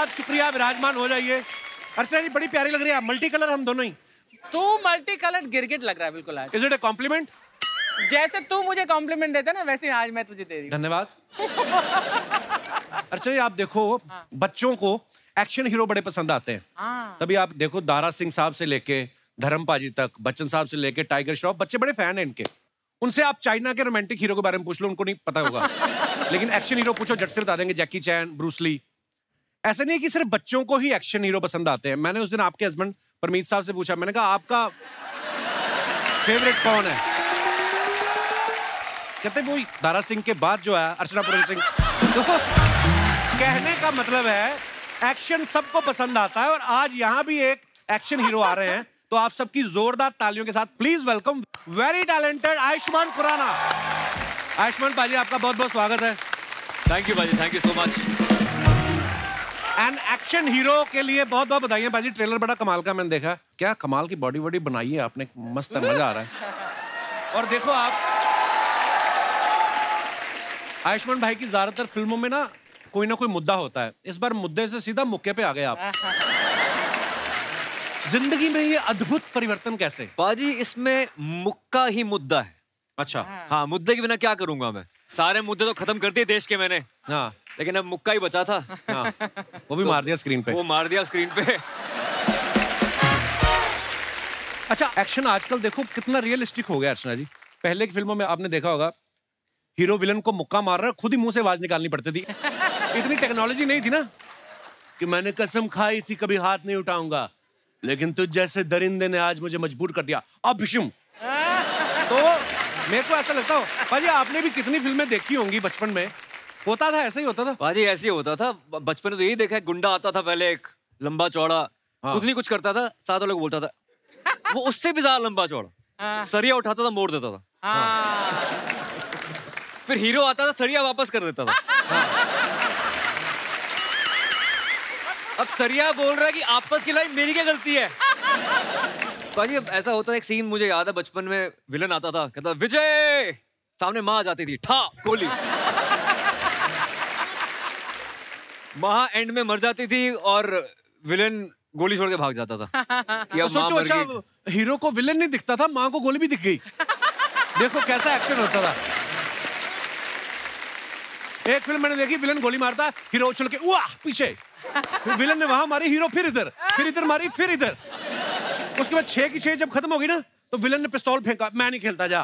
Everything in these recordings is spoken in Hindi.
धन्यवाद, शुक्रिया, विराजमान हो जाइए। अर्चना जी बड़ी प्यारी लग रही है, मल्टी कलर हम दोनों ही। तू मल्टी कलर्ड गिरगिट लग रहा है बिल्कुल आज। Is it a compliment? जैसे तू मुझे कॉम्प्लीमेंट देता ना वैसे आज मैं तुझे दे रही हूँ। धन्यवाद। अर्चना जी आप देखो, बच्चों को एक्शन हीरो बड़े पसंद आते हैं। तभी आप देखो दारा सिंह साहब से लेके धर्म पाजी तक, बच्चन साहब से लेके टाइगर श्रॉफ, बच्चे बड़े फैन हैं इनके। उनसे आप चाइना के रोमांटिक हीरो के बारे में पूछ लो, उनको नहीं पता होगा। लेकिन एक्शन हीरो पूछो, झट से बता देंगे, जैकी चैन, ब्रूस ली। ऐसा नहीं है कि सिर्फ बच्चों को ही एक्शन हीरो पसंद आते हैं। मैंने उस दिन आपके हस्बैंड परमीत साहब से पूछा, मैंने कहा आपका फेवरेट कौन है? कहते वो दारा सिंह के बाद जो है अर्चना पूरन सिंह। तो कहने का मतलब है एक्शन सबको पसंद आता है, और आज यहाँ भी एक एक्शन हीरो आ रहे हैं, तो आप सबकी जोरदार तालियों के साथ please welcome very talented Ayushmann Khurrana. Ayushmann पाजी आपका बहुत बहुत स्वागत है। थैंक यू पाजी, thank you so much. And action hero के लिए बहुत बहुत बधाई पाजी। ट्रेलर बड़ा कमाल का मैंने देखा, क्या कमाल की बॉडी वॉडी बनाई है आपने, मस्त है, मजा आ रहा है। और देखो आप आयुष्मान भाई की ज्यादातर फिल्मों में ना कोई मुद्दा होता है, इस बार मुद्दे से सीधा मुक्के पे आ गए आप। जिंदगी में ये अद्भुत परिवर्तन कैसे? पाजी इसमें मुक्का ही मुद्दा है। अच्छा। हाँ, मुद्दे के बिना क्या करूंगा मैं, सारे मुद्दे तो खत्म कर दिए देश के मैंने। हाँ। लेकिन अब मुक्का ही बचा था। हाँ। वो भी तो मार दिया स्क्रीन पे। वो मार दिया स्क्रीन पे। अच्छा, एक्शन आजकल देखो कितना रियलिस्टिक हो गया अर्चना जी। पहले की फिल्मों में आपने देखा होगा, हीरो विलन को मुक्का मार रहा है, खुद ही मुंह से आवाज निकालनी पड़ती थी। इतनी टेक्नोलॉजी नहीं थी ना कि मैंने कसम खाई थी कभी हाथ नहीं उठाऊंगा, लेकिन तुझ जैसे दरिंदे ने आज मुझे मजबूर कर दिया। अब विषम। तो मेरे को ऐसा लगता है पाजी, आपने भी कितनी फिल्में देखी होंगी बचपन में, होता था ऐसा ही होता था? पाजी ऐसे ही होता था बचपन में, तो यही देखा है, गुंडा आता था पहले, एक लंबा चौड़ा। हाँ। कुछ नहीं कुछ करता था, साथ वालों को बोलता था, वो उससे भी ज्यादा लंबा चौड़ा। सरिया उठाता था, मोड़ देता था। फिर हीरो आता था, सरिया वापस कर देता था। अब सरिया बोल रहा है कि आपस की लड़ाई मेरी क्या गलती है? पाजी अब ऐसा होता है, एक सीन मुझे याद है, बचपन में विलन आता था, कहता विजय, सामने माँ आ जाती थी, ठा गोली। माँ एंड में मर जाती थी और विलन गोली छोड़ के भाग जाता था। कि अब सोचो, अच्छा हीरो को विलन नहीं दिखता था, माँ को गोली भी दिख गई। देखो कैसा एक्शन होता था। एक फिल्म मैंने देखी, विलन गोली मारता, हीरो उछल के वाह पीछे, विलन ने वहां मारी, हीरो फिर इधर मारी, फिर इधर। उसके बाद 6 की 6 जब खत्म होगी ना, तो विलन ने पिस्तौल फेंका, मैं नहीं खेलता, जा।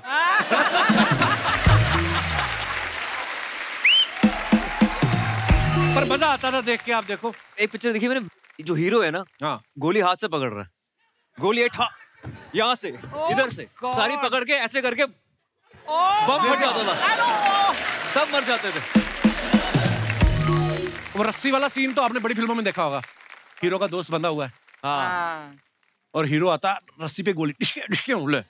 पर मजा आता था देख के। आप देखो, एक पिक्चर देखी मैंने, जो हीरो है ना, हाँ, गोली हाथ से पकड़ रहा है, गोली यहाँ से इधर से सारी पकड़ के ऐसे करके बम फट जाता था, सब मर जाते थे। वो रस्सी वाला सीन तो आपने बड़ी फिल्मों में देखा होगा, हीरो का दोस्त बंधा हुआ है, हाँ, और हीरो आता, रस्सी पे गोली डिशके उड़े,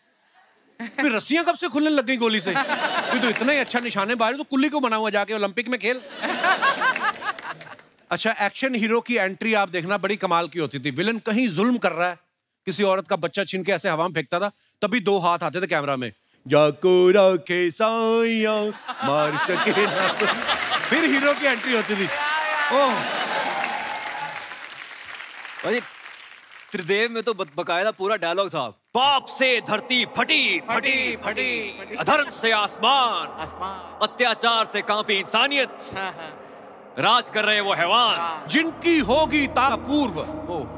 फिर रस्सियां कब से खुलने लग गई गोली से? तो इतना ही अच्छा निशानेबाज तो कुल्ली को बना हुआ, जाके ओलंपिक में खेल। अच्छा, एक्शन हीरो की एंट्री आप देखना बड़ी कमाल की होती थी। विलन कहीं जुल्म कर रहा है, किसी औरत का बच्चा छीन के ऐसे हवा में फेंकता था, तभी 2 हाथ आते थे कैमरा में, जाको रखे साया मार सके ना। फिर हीरो की एंट्री होती थी। ओह, त्रिदेव में तो बकायदा पूरा डायलॉग था, पाप से धरती फटी फटी फटी, अधर्म से आसमान, अत्याचार से कांपी इंसानियत, राज कर रहे वो हैवान, जिनकी होगी तापूर्व,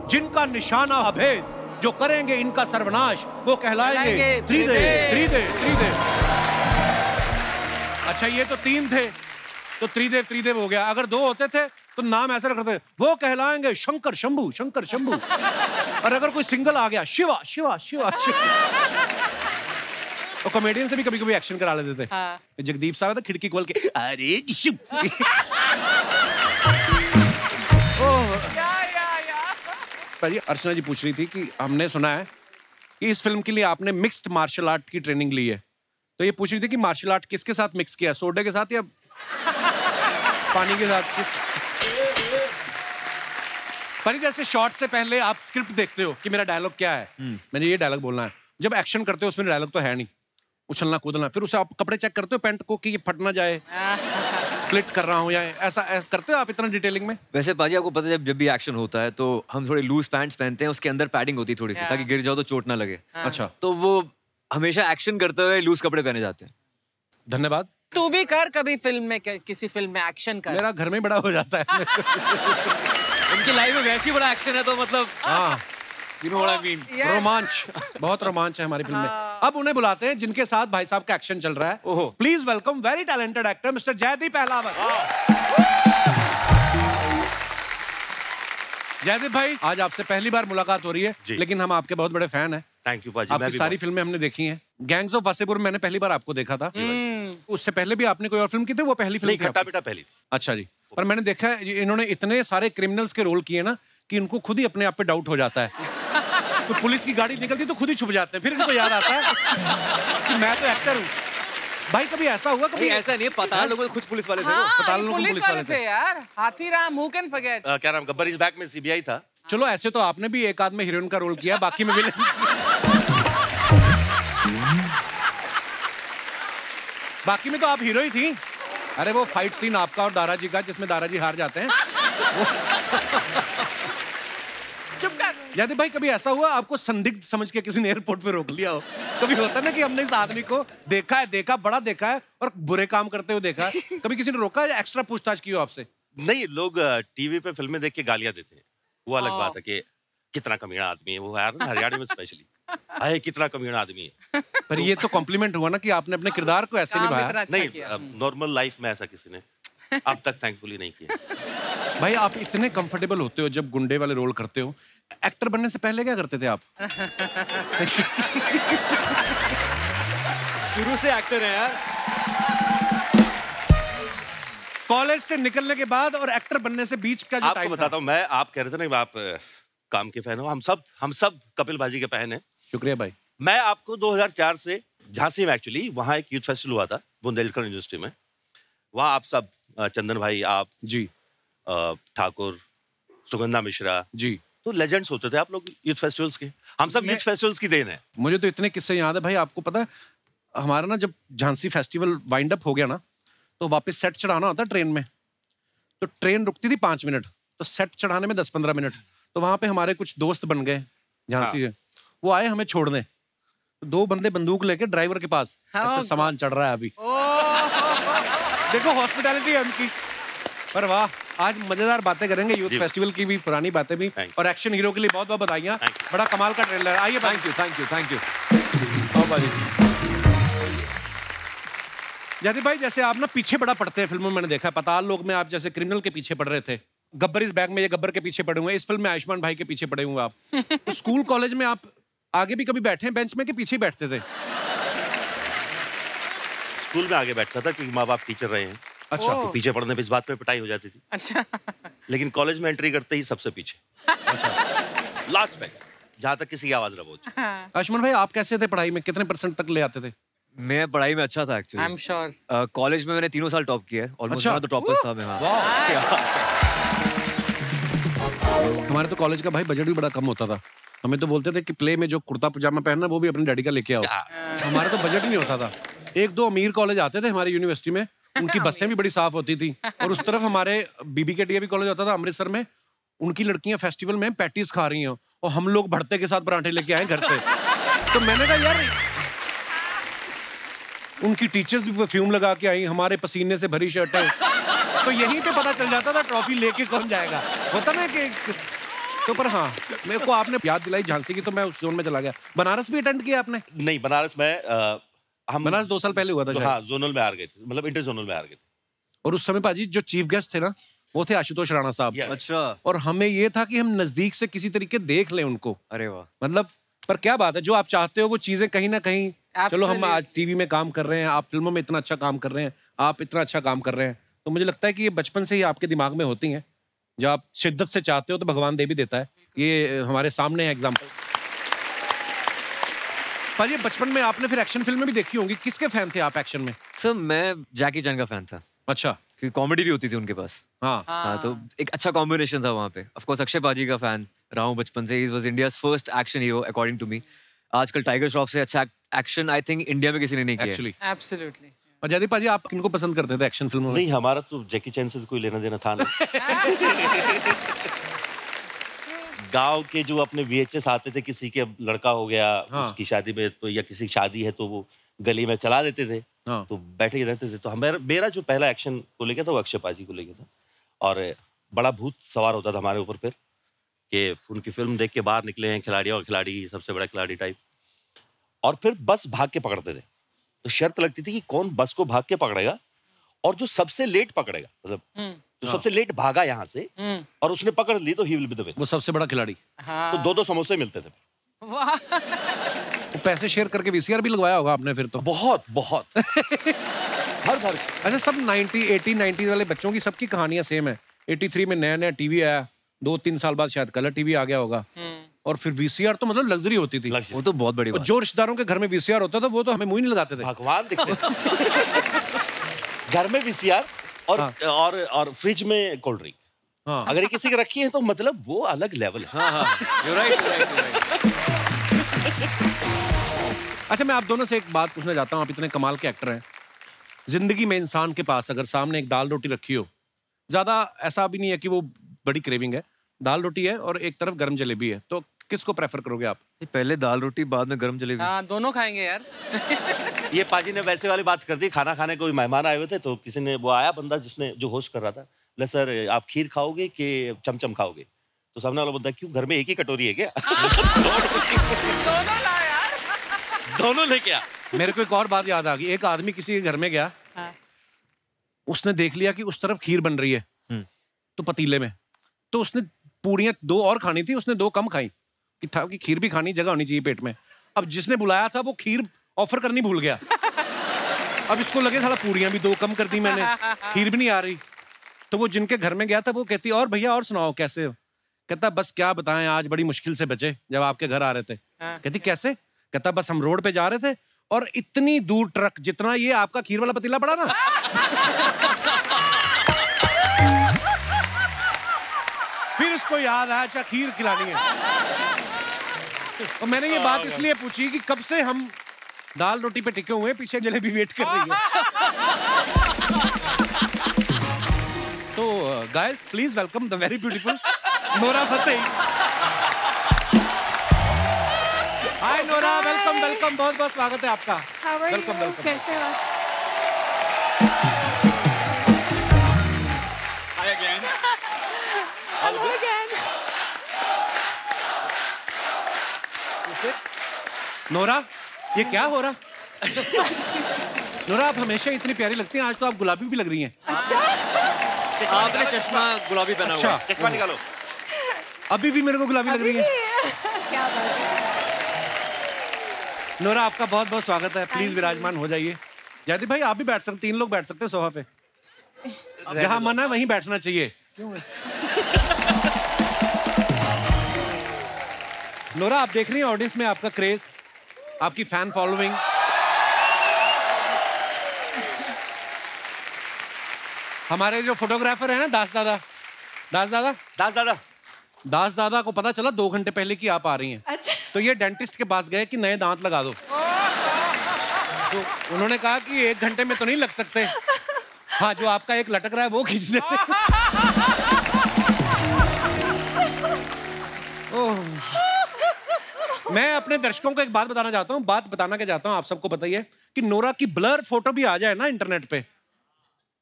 जिनका निशाना अभेद, जो करेंगे इनका सर्वनाश, वो कहलाएंगे त्रिदेव। अच्छा, ये तो 3 थे, तो त्रिदेव हो गया। अगर 2 होते थे तो नाम ऐसा रखते, वो कहलाएंगे शंकर शंभू। और अगर कोई सिंगल आ गया, शिवा। और कॉमेडियन से भी कभी कभी एक्शन करा लेते थे। हाँ। जगदीप साहब था, खिड़की खोल के अरे अर्चना जी पूछ रही थी कि हमने सुना है कि इस फिल्म के लिए आपने मिक्स्ड मार्शल आर्ट की ट्रेनिंग ली है, तो ये पूछ रही थी कि मार्शल आर्ट किसके साथ मिक्स किया, सोडे के साथ या पानी के साथ? पर जैसे शॉट से पहले आप स्क्रिप्ट देखते हो कि मेरा डायलॉग क्या है, मैंने ये डायलॉग बोलना है, जब एक्शन करते हो उसमें डायलॉग तो है नहीं, उछलना कूदना, फिर उसे आप कपड़े चेक करते हो पैंट को कि ये फट ना जाए, स्प्लिट कर रहा हूँ या ऐसा करते हो आप इतना डिटेलिंग में? वैसे पाजी आपको पता है जब भी एक्शन होता है तो हम थोड़े लूज पैंट्स पहनते हैं, उसके अंदर पैडिंग होती है थोड़ी सी ताकि गिर जाओ तो चोट ना लगे। अच्छा, तो वो हमेशा एक्शन करते हुए लूज कपड़े पहने जाते हैं। धन्यवाद। तू भी कर कभी फिल्म में, किसी फिल्म में एक्शन कर। मेरा घर में बड़ा हो जाता है। उनकी लाइफ में वैसे ही बड़ा एक्शन है तो मतलब हाँ, you know what I mean? रोमांच, बहुत रोमांच है हमारी फिल्म में। अब उन्हें बुलाते हैं जिनके साथ भाई साहब का एक्शन चल रहा है। ओहो, please welcome very talented actor mister Jaideep Ahlawat. Jaideep भाई, आज आपसे पहली बार मुलाकात हो रही है, लेकिन हम आपके बहुत बड़े फैन हैं। थैंक यू पाजी। आपकी सारी फिल्में हमने देखी हैं। गैंग्स ऑफ वासेपुर मैंने पहली बार आपको देखा था। उससे पहले भी आपने कोई और फिल्म की थी? वो पहली फिल्म? खट्टा मीठा पहली थी। अच्छा जी। पर मैंने देखा है इन्होंने इतने सारे क्रिमिनल्स के रोल किए ना कि इनको खुद ही अपने आप पे डाउट हो जाता है। तो पुलिस की गाड़ी निकलती तो खुद ही छुप जाते हैं, फिर इनको याद आता है कि मैं तो एक्टर हूँ। भाई कभी ऐसा हुआ? कभी ऐसा नहीं है, पताल लोग खुद पुलिस वाले थे। पताल लोग पुलिस वाले थे यार। Hathiram, who can forget. क्या नाम, गब्बर इज बैक में सीबीआई था। चलो ऐसे तो आपने भी एक आध में हीरोइन का रोल किया, बाकी में विलेन। बाकी में तो आप हीरो ही थी। अरे वो फाइट सीन आपका और दारा जी का जिसमें दारा जी हार जाते हैं। चुप कर। जयदीप भाई कभी ऐसा हुआ आपको संदिग्ध समझ के किसी ने एयरपोर्ट पे रोक लिया हो? कभी होता है ना कि हमने इस आदमी को देखा बड़ा देखा है और बुरे काम करते हुए देखा है, कभी किसी ने रोका या एक्स्ट्रा पूछताछ की हो आपसे? नहीं, लोग टीवी पे फिल्में देख के गालियां देते हैं, वो अलग बात है कि कितना कमीना आदमी है वो यार, हरियाणा में स्पेशली आए कितना कमीना आदमी है। पर ये तो कॉम्प्लीमेंट हुआ ना कि आपने अपने किरदार को ऐसे निभाया। नहीं, नॉर्मल लाइफ में ऐसा किसी ने अब तक थैंकफुली नहीं किया। भाई आप इतने कंफर्टेबल होते हो जब गुंडे वाले रोल करते हो, एक्टर बनने से पहले क्या करते थे आप? शुरू से एक्टर है यार। कॉलेज से निकलने के बाद और एक्टर बनने से बीच का जो आपको टाइम बताता हूँ मैं, आप कह रहे थे ना आप काम के फैन हो, हम सब कपिल भाजी के फैन हैं। शुक्रिया भाई। मैं आपको 2004 से झांसी में, एक्चुअली वहाँ एक यूथ फेस्टिवल हुआ था बुंदेलखंड यूनिवर्सिटी में, वहाँ आप सब चंदन भाई, आप जी, ठाकुर, सुगंधा मिश्रा जी, तो लेजेंड्स होते थे आप लोग यूथ फेस्टिवल्स के। हम सब यूथ फेस्टिवल्स की देन है। मुझे तो इतने किस्से याद है भाई। आपको पता है हमारा ना जब झांसी फेस्टिवल वाइंड अप हो गया ना तो वापस सेट चढ़ाना होता ट्रेन में, तो ट्रेन रुकती थी 5 मिनट, तो सेट चढ़ाने में 10-15 मिनट। तो वहां पे हमारे कुछ दोस्त बन गए झांसी के, वो आए हमें छोड़ने, तो 2 बंदे बंदूक लेके ड्राइवर के पास, तो सामान चढ़ रहा है अभी। देखो हॉस्पिटैलिटी है उनकी। पर वाह, आज मजेदार बातें करेंगे यूथ फेस्टिवल की भी, पुरानी बातें भी, और एक्शन हीरो के लिए बहुत बहुत बधाइयाँ। बड़ा कमाल का ट्रेलर। आइए, थैंक यू। जयदीप भाई जैसे आप ना पीछे बड़ा पड़ते हैं फिल्मों में, मैंने देखा है पताल लोग में आप जैसे क्रिमिनल के पीछे पड़ रहे थे, गब्बर इज बैक में ये गब्बर के पीछे पड़े हुए, इस फिल्म में आयुष्मान भाई के पीछे पड़े हुए आप। तो स्कूल कॉलेज में आप आगे भी कभी बैठे हैं बेंच में कि पीछे बैठते थे? स्कूल में आगे बैठता था क्योंकि माँ बाप टीचर रहे हैं। अच्छा, तो पीछे पढ़ने पे इस बात पे पिटाई हो जाती थी। अच्छा। लेकिन कॉलेज में एंट्री करते ही सबसे पीछे, अच्छा, लास्ट में, जहाँ तक किसी की आवाज ना पहुंचे। आयुष्मान भाई आप कैसे थे पढ़ाई में, कितने % तक ले आते थे? मैं पढ़ाई में अच्छा था actually. I am sure. College में मैंने 3 साल टॉप किया है, ऑलमोस्ट तो टॉपर्स था मैं। हमारे तो कॉलेज का भाई बजट भी बड़ा कम होता था, हमें तो बोलते थे कि प्ले में जो कुर्ता पजामा पहनना वो भी अपने डैडी का लेके आओ। हमारा तो बजट ही नहीं होता था। 1-2 अमीर कॉलेज आते थे हमारी यूनिवर्सिटी में, उनकी बसें भी बड़ी साफ होती थी, और उस तरफ हमारे बीबी के डीएवी कॉलेज होता था अमृतसर में, उनकी लड़कियां फेस्टिवल में पैटीज खा रही हैं और हम लोग भरते के साथ पराठे लेके आए घर से। तो मैंने कहा यार, उनकी टीचर्स भी परफ्यूम लगा के आई, हमारे पसीने से भरी शर्टें। तो यहीं पे पता चल जाता था ट्रॉफी लेके कौन जाएगा, होता ना कि। तो पर हाँ, मेरे को आपने याद दिलाई झांसी की, तो मैं उस जोन में चला गया। बनारस भी अटेंड किया आपने? नहीं, बनारस में हम बनारस 2 साल पहले हुआ था। तो हाँ, जोनल में हार गए थे, मतलब इंटर जोनल में हार गए थे। और उस समय पाजी जो चीफ गेस्ट थे ना वो थे आशुतोष राणा साहब। अच्छा। और हमें ये था कि हम नजदीक से किसी तरीके देख लें उनको। अरे वाह। मतलब पर क्या बात है, जो आप चाहते हो वो चीजें कहीं ना कहीं, चलो हम आज टीवी में काम कर रहे हैं, आप फिल्मों में इतना अच्छा काम कर रहे हैं, आप इतना अच्छा काम कर रहे हैं, तो मुझे लगता है कि ये बचपन से ही आपके दिमाग में होती हैं। जब आप शिद्दत से चाहते हो तो भगवान दे भी देता है। ये हमारे सामने है एग्जाम्पल। पर ये बचपन में आपने फिर एक्शन फिल्में भी देखी होंगी, किसके फैन थे आप एक्शन में? सर मैं जैकी चैन का फैन था। अच्छा। क्योंकि कॉमेडी भी होती थी उनके पास। हाँ, तो एक अच्छा कॉम्बिनेशन था वहाँ पे। ऑफ कोर्स अक्षय पाजी का फैन रहा हूँ बचपन से। He was India's first action hero according to me. आजकल टाइगर श्रॉफ से अच्छा एक्शन आई थिंक इंडिया में किसी ने नहीं किया एक्चुअली। एब्सोल्युटली। और जयदीप भाजी आप किनको पसंद करते थे एक्शन फिल्मों में? नहीं, हमारा तो जैकी चैन से कोई लेना देना था नहीं। गांव के जो अपने VHS आते थे, किसी के लड़का हो गया, हाँ। उसकी शादी में तो, या किसी की शादी है तो वो गली में चला देते थे, हाँ। तो बैठे ही रहते थे। तो मेरा जो पहला एक्शन को लेके था वो अक्षय पाजी को लेके था, और बड़ा भूत सवार होता था हमारे ऊपर फिर कि उनकी फिल्म देख के बाहर निकले हैं खिलाड़ी, और खिलाड़ी सबसे बड़ा खिलाड़ी टाइप, और फिर बस भाग के पकड़ते थे। तो शर्त लगती थी कि कौन बस को भाग के पकड़ेगा, और जो सबसे लेट पकड़ेगा, मतलब जो सबसे लेट भागा यहाँ से और उसने पकड़ ली तो he will be the winner, वो सबसे बड़ा खिलाड़ी। तो 2-2 समोसे मिलते थे। वाह। वो पैसे शेयर करके VCR भी लगवाया होगा आपने फिर तो? बहुत बहुत हर भर। अच्छा, सब 80-90 वाले बच्चों की सबकी कहानियां सेम है। 83 में नया नया टीवी आया, 2-3 साल बाद शायद कलर टीवी आ गया होगा, और फिर VCR तो मतलब लग्जरी होती थी। वो तो बहुत बड़ी बात। जो रिश्तेदारों के घर में VCR होता था वो तो हमें मुंह ही नहीं लगाते थे। भगवान दिखते घर में VCR और हाँ। और फ्रिज में कोल्ड ड्रिंक। हाँ। अगर ये किसी के रखी है तो मतलब वो अलग लेवल है। You're right. अच्छा, मैं आप दोनों से एक बात पूछना चाहता हूँ, आप इतने कमाल के एक्टर हैं, जिंदगी में इंसान के पास अगर सामने एक दाल रोटी रखी हो, ज्यादा ऐसा भी नहीं है कि वो बड़ी क्रेविंग है, दाल रोटी है और एक तरफ गर्म जलेबी है, तो किसको प्रेफर करोगे आप? पहले दाल रोटी बाद में गर्म जलेबी। हाँ, दोनों खाएंगे यार। ये पाजी ने वैसे वाली बात कर दी। खाना खाने कोई मेहमान आए हुए थे, तो किसी ने, वो आया बंदा जिसने, जो होस्ट कर रहा था, बोला सर आप खीर खाओगे कि चमचम खाओगे? तो सामने वाला बंदा, क्यों घर में एक ही कटोरी है क्या? दोनों ला यार। दोनों लेके आ। मेरे को एक और बात याद आ गई। एक आदमी किसी के घर में गया, उसने देख लिया कि उस तरफ खीर बन रही है तो पतीले में, तो उसने पूड़ियां 2 और खानी थी, उसने 2 कम खाई कि था कि खीर भी खानी, जगह होनी चाहिए पेट में। अब जिसने बुलाया था वो खीर ऑफर करनी भूल गया। अब इसको लगे साला पूड़ियां भी 2 कम कर दी मैंने, खीर भी नहीं आ रही। तो वो जिनके घर में गया था वो कहती, और भैया और सुनाओ कैसे हो? कहता बस क्या बताएं, आज बड़ी मुश्किल से बचे जब आपके घर आ रहे थे। कहती कैसे? कहता बस हम रोड पे जा रहे थे और इतनी दूर ट्रक जितना ये आपका खीर वाला पतीला पड़ा ना, फिर उसको याद आया अच्छा खीर खिलानी है। और मैंने ये बात इसलिए पूछी कि कब से हम दाल रोटी पे टिके हुए हैं, पीछे जलेबी वेट कर रही है। तो guys please welcome the very beautiful Nora Fatehi. Hi Nora, welcome welcome, बहुत बहुत स्वागत है आपका। Welcome welcome. कैसे हो? Hi again. Hello again. Nora, ये क्या हो रहा? नोरा, आप हमेशा इतनी प्यारी लगती हैं, आज तो आप गुलाबी भी लग रही हैं। अच्छा। आपने चश्मा गुलाबी पहना हुआ है। अच्छा, चश्मा निकालो। अभी भी मेरे को गुलाबी लग रही है। क्या बात है। नोरा, आपका बहुत बहुत स्वागत है, प्लीज विराजमान हो जाइए। जयदीप भाई आप भी बैठ सकते, 3 लोग बैठ सकते हैं सोफा पे, जहां मन है वहीं बैठना चाहिए। नोरा, आप देख रही हैं ऑडियंस में आपका क्रेज, आपकी फैन फॉलोइंग। हमारे जो फोटोग्राफर है ना दास दादा को पता चला 2 घंटे पहले कि आप आ रही हैं। अच्छा। तो ये डेंटिस्ट के पास गए कि नए दांत लगा दो, तो उन्होंने कहा कि 1 घंटे में तो नहीं लग सकते, हाँ जो आपका एक लटक रहा है वो खींच देते। मैं अपने दर्शकों को एक बात बताना चाहता हूँ, आप सबको पता ही है कि नोरा की ब्लर फोटो भी आ जाए ना इंटरनेट पे,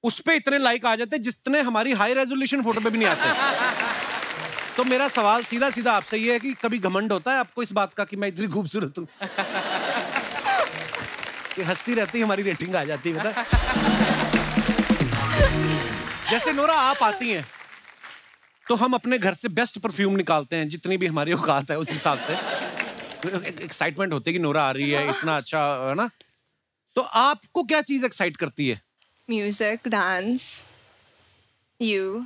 उस पे इतने लाइक आ जाते जितने हमारी हाई रेजोल्यूशन फोटो पे भी नहीं आते। तो मेरा सवाल सीधा सीधा आपसे ये है कि कभी घमंड होता है आपको इस बात का कि मैं इतनी खूबसूरत हूँ? कि हंसती रहती हमारी रेटिंग आ जाती है, बता। जैसे नोरा आप आती हैं तो हम अपने घर से बेस्ट परफ्यूम निकालते हैं, जितनी भी हमारी औकात है उस हिसाब से। एक्साइटमेंट होती है कि नोरा आ रही है, इतना अच्छा है ना। तो आपको क्या चीज एक्साइट करती है? Music, dance, you.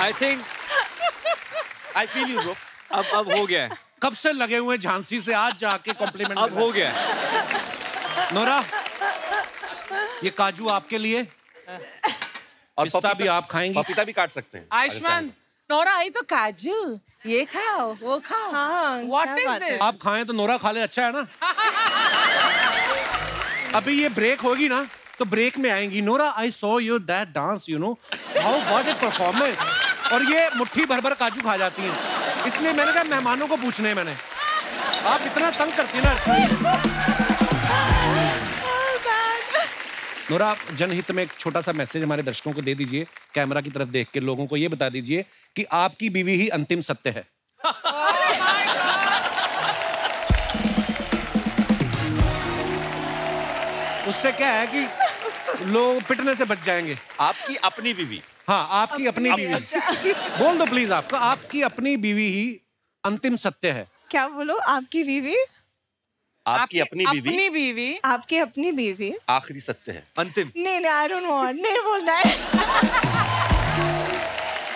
I think I feel you, bro. अब हो गया है। कब से लगे हुए झांसी से आज जाके कॉम्प्लीमेंट। अब हो गया है। नोरा, ये काजू आपके लिए, और पिस्ता भी आप खाएंगी? पपीता भी काट सकते हैं। आयुष्मान, नोरा आई तो काजू, ये खाओ, वो खाओ। हाँ, What क्या is बात है? this? आप खाएं तो नोरा खा ले, अच्छा है ना? अभी ये ब्रेक होगी ना, तो ब्रेक में आएंगी Nora, I saw you that dance, you know how what A performance, और ये मुट्ठी भर भर काजू खा जाती हैं। इसलिए मैंने कहा मेहमानों को पूछने हैं मैंने, आप इतना तंग करती हैं ना। नोरा, आप जनहित में एक छोटा सा मैसेज हमारे दर्शकों को दे दीजिए, कैमरा की तरफ देख के लोगों को ये बता दीजिए कि आपकी बीवी ही अंतिम सत्य है। उससे क्या है कि लोग पिटने से बच जाएंगे। आपकी अपनी बीवी। हाँ, आपकी अपनी बीवी। बोल दो प्लीज, आपको आपकी अपनी बीवी ही अंतिम सत्य है। क्या बोलो? आपकी बीवी? आपकी अपनी बीवी। अपनी बीवी। आपकी अपनी बीवी आखिरी सत्य है। अंतिम। नहीं, आई डोंट वांट, नहीं बोलना है।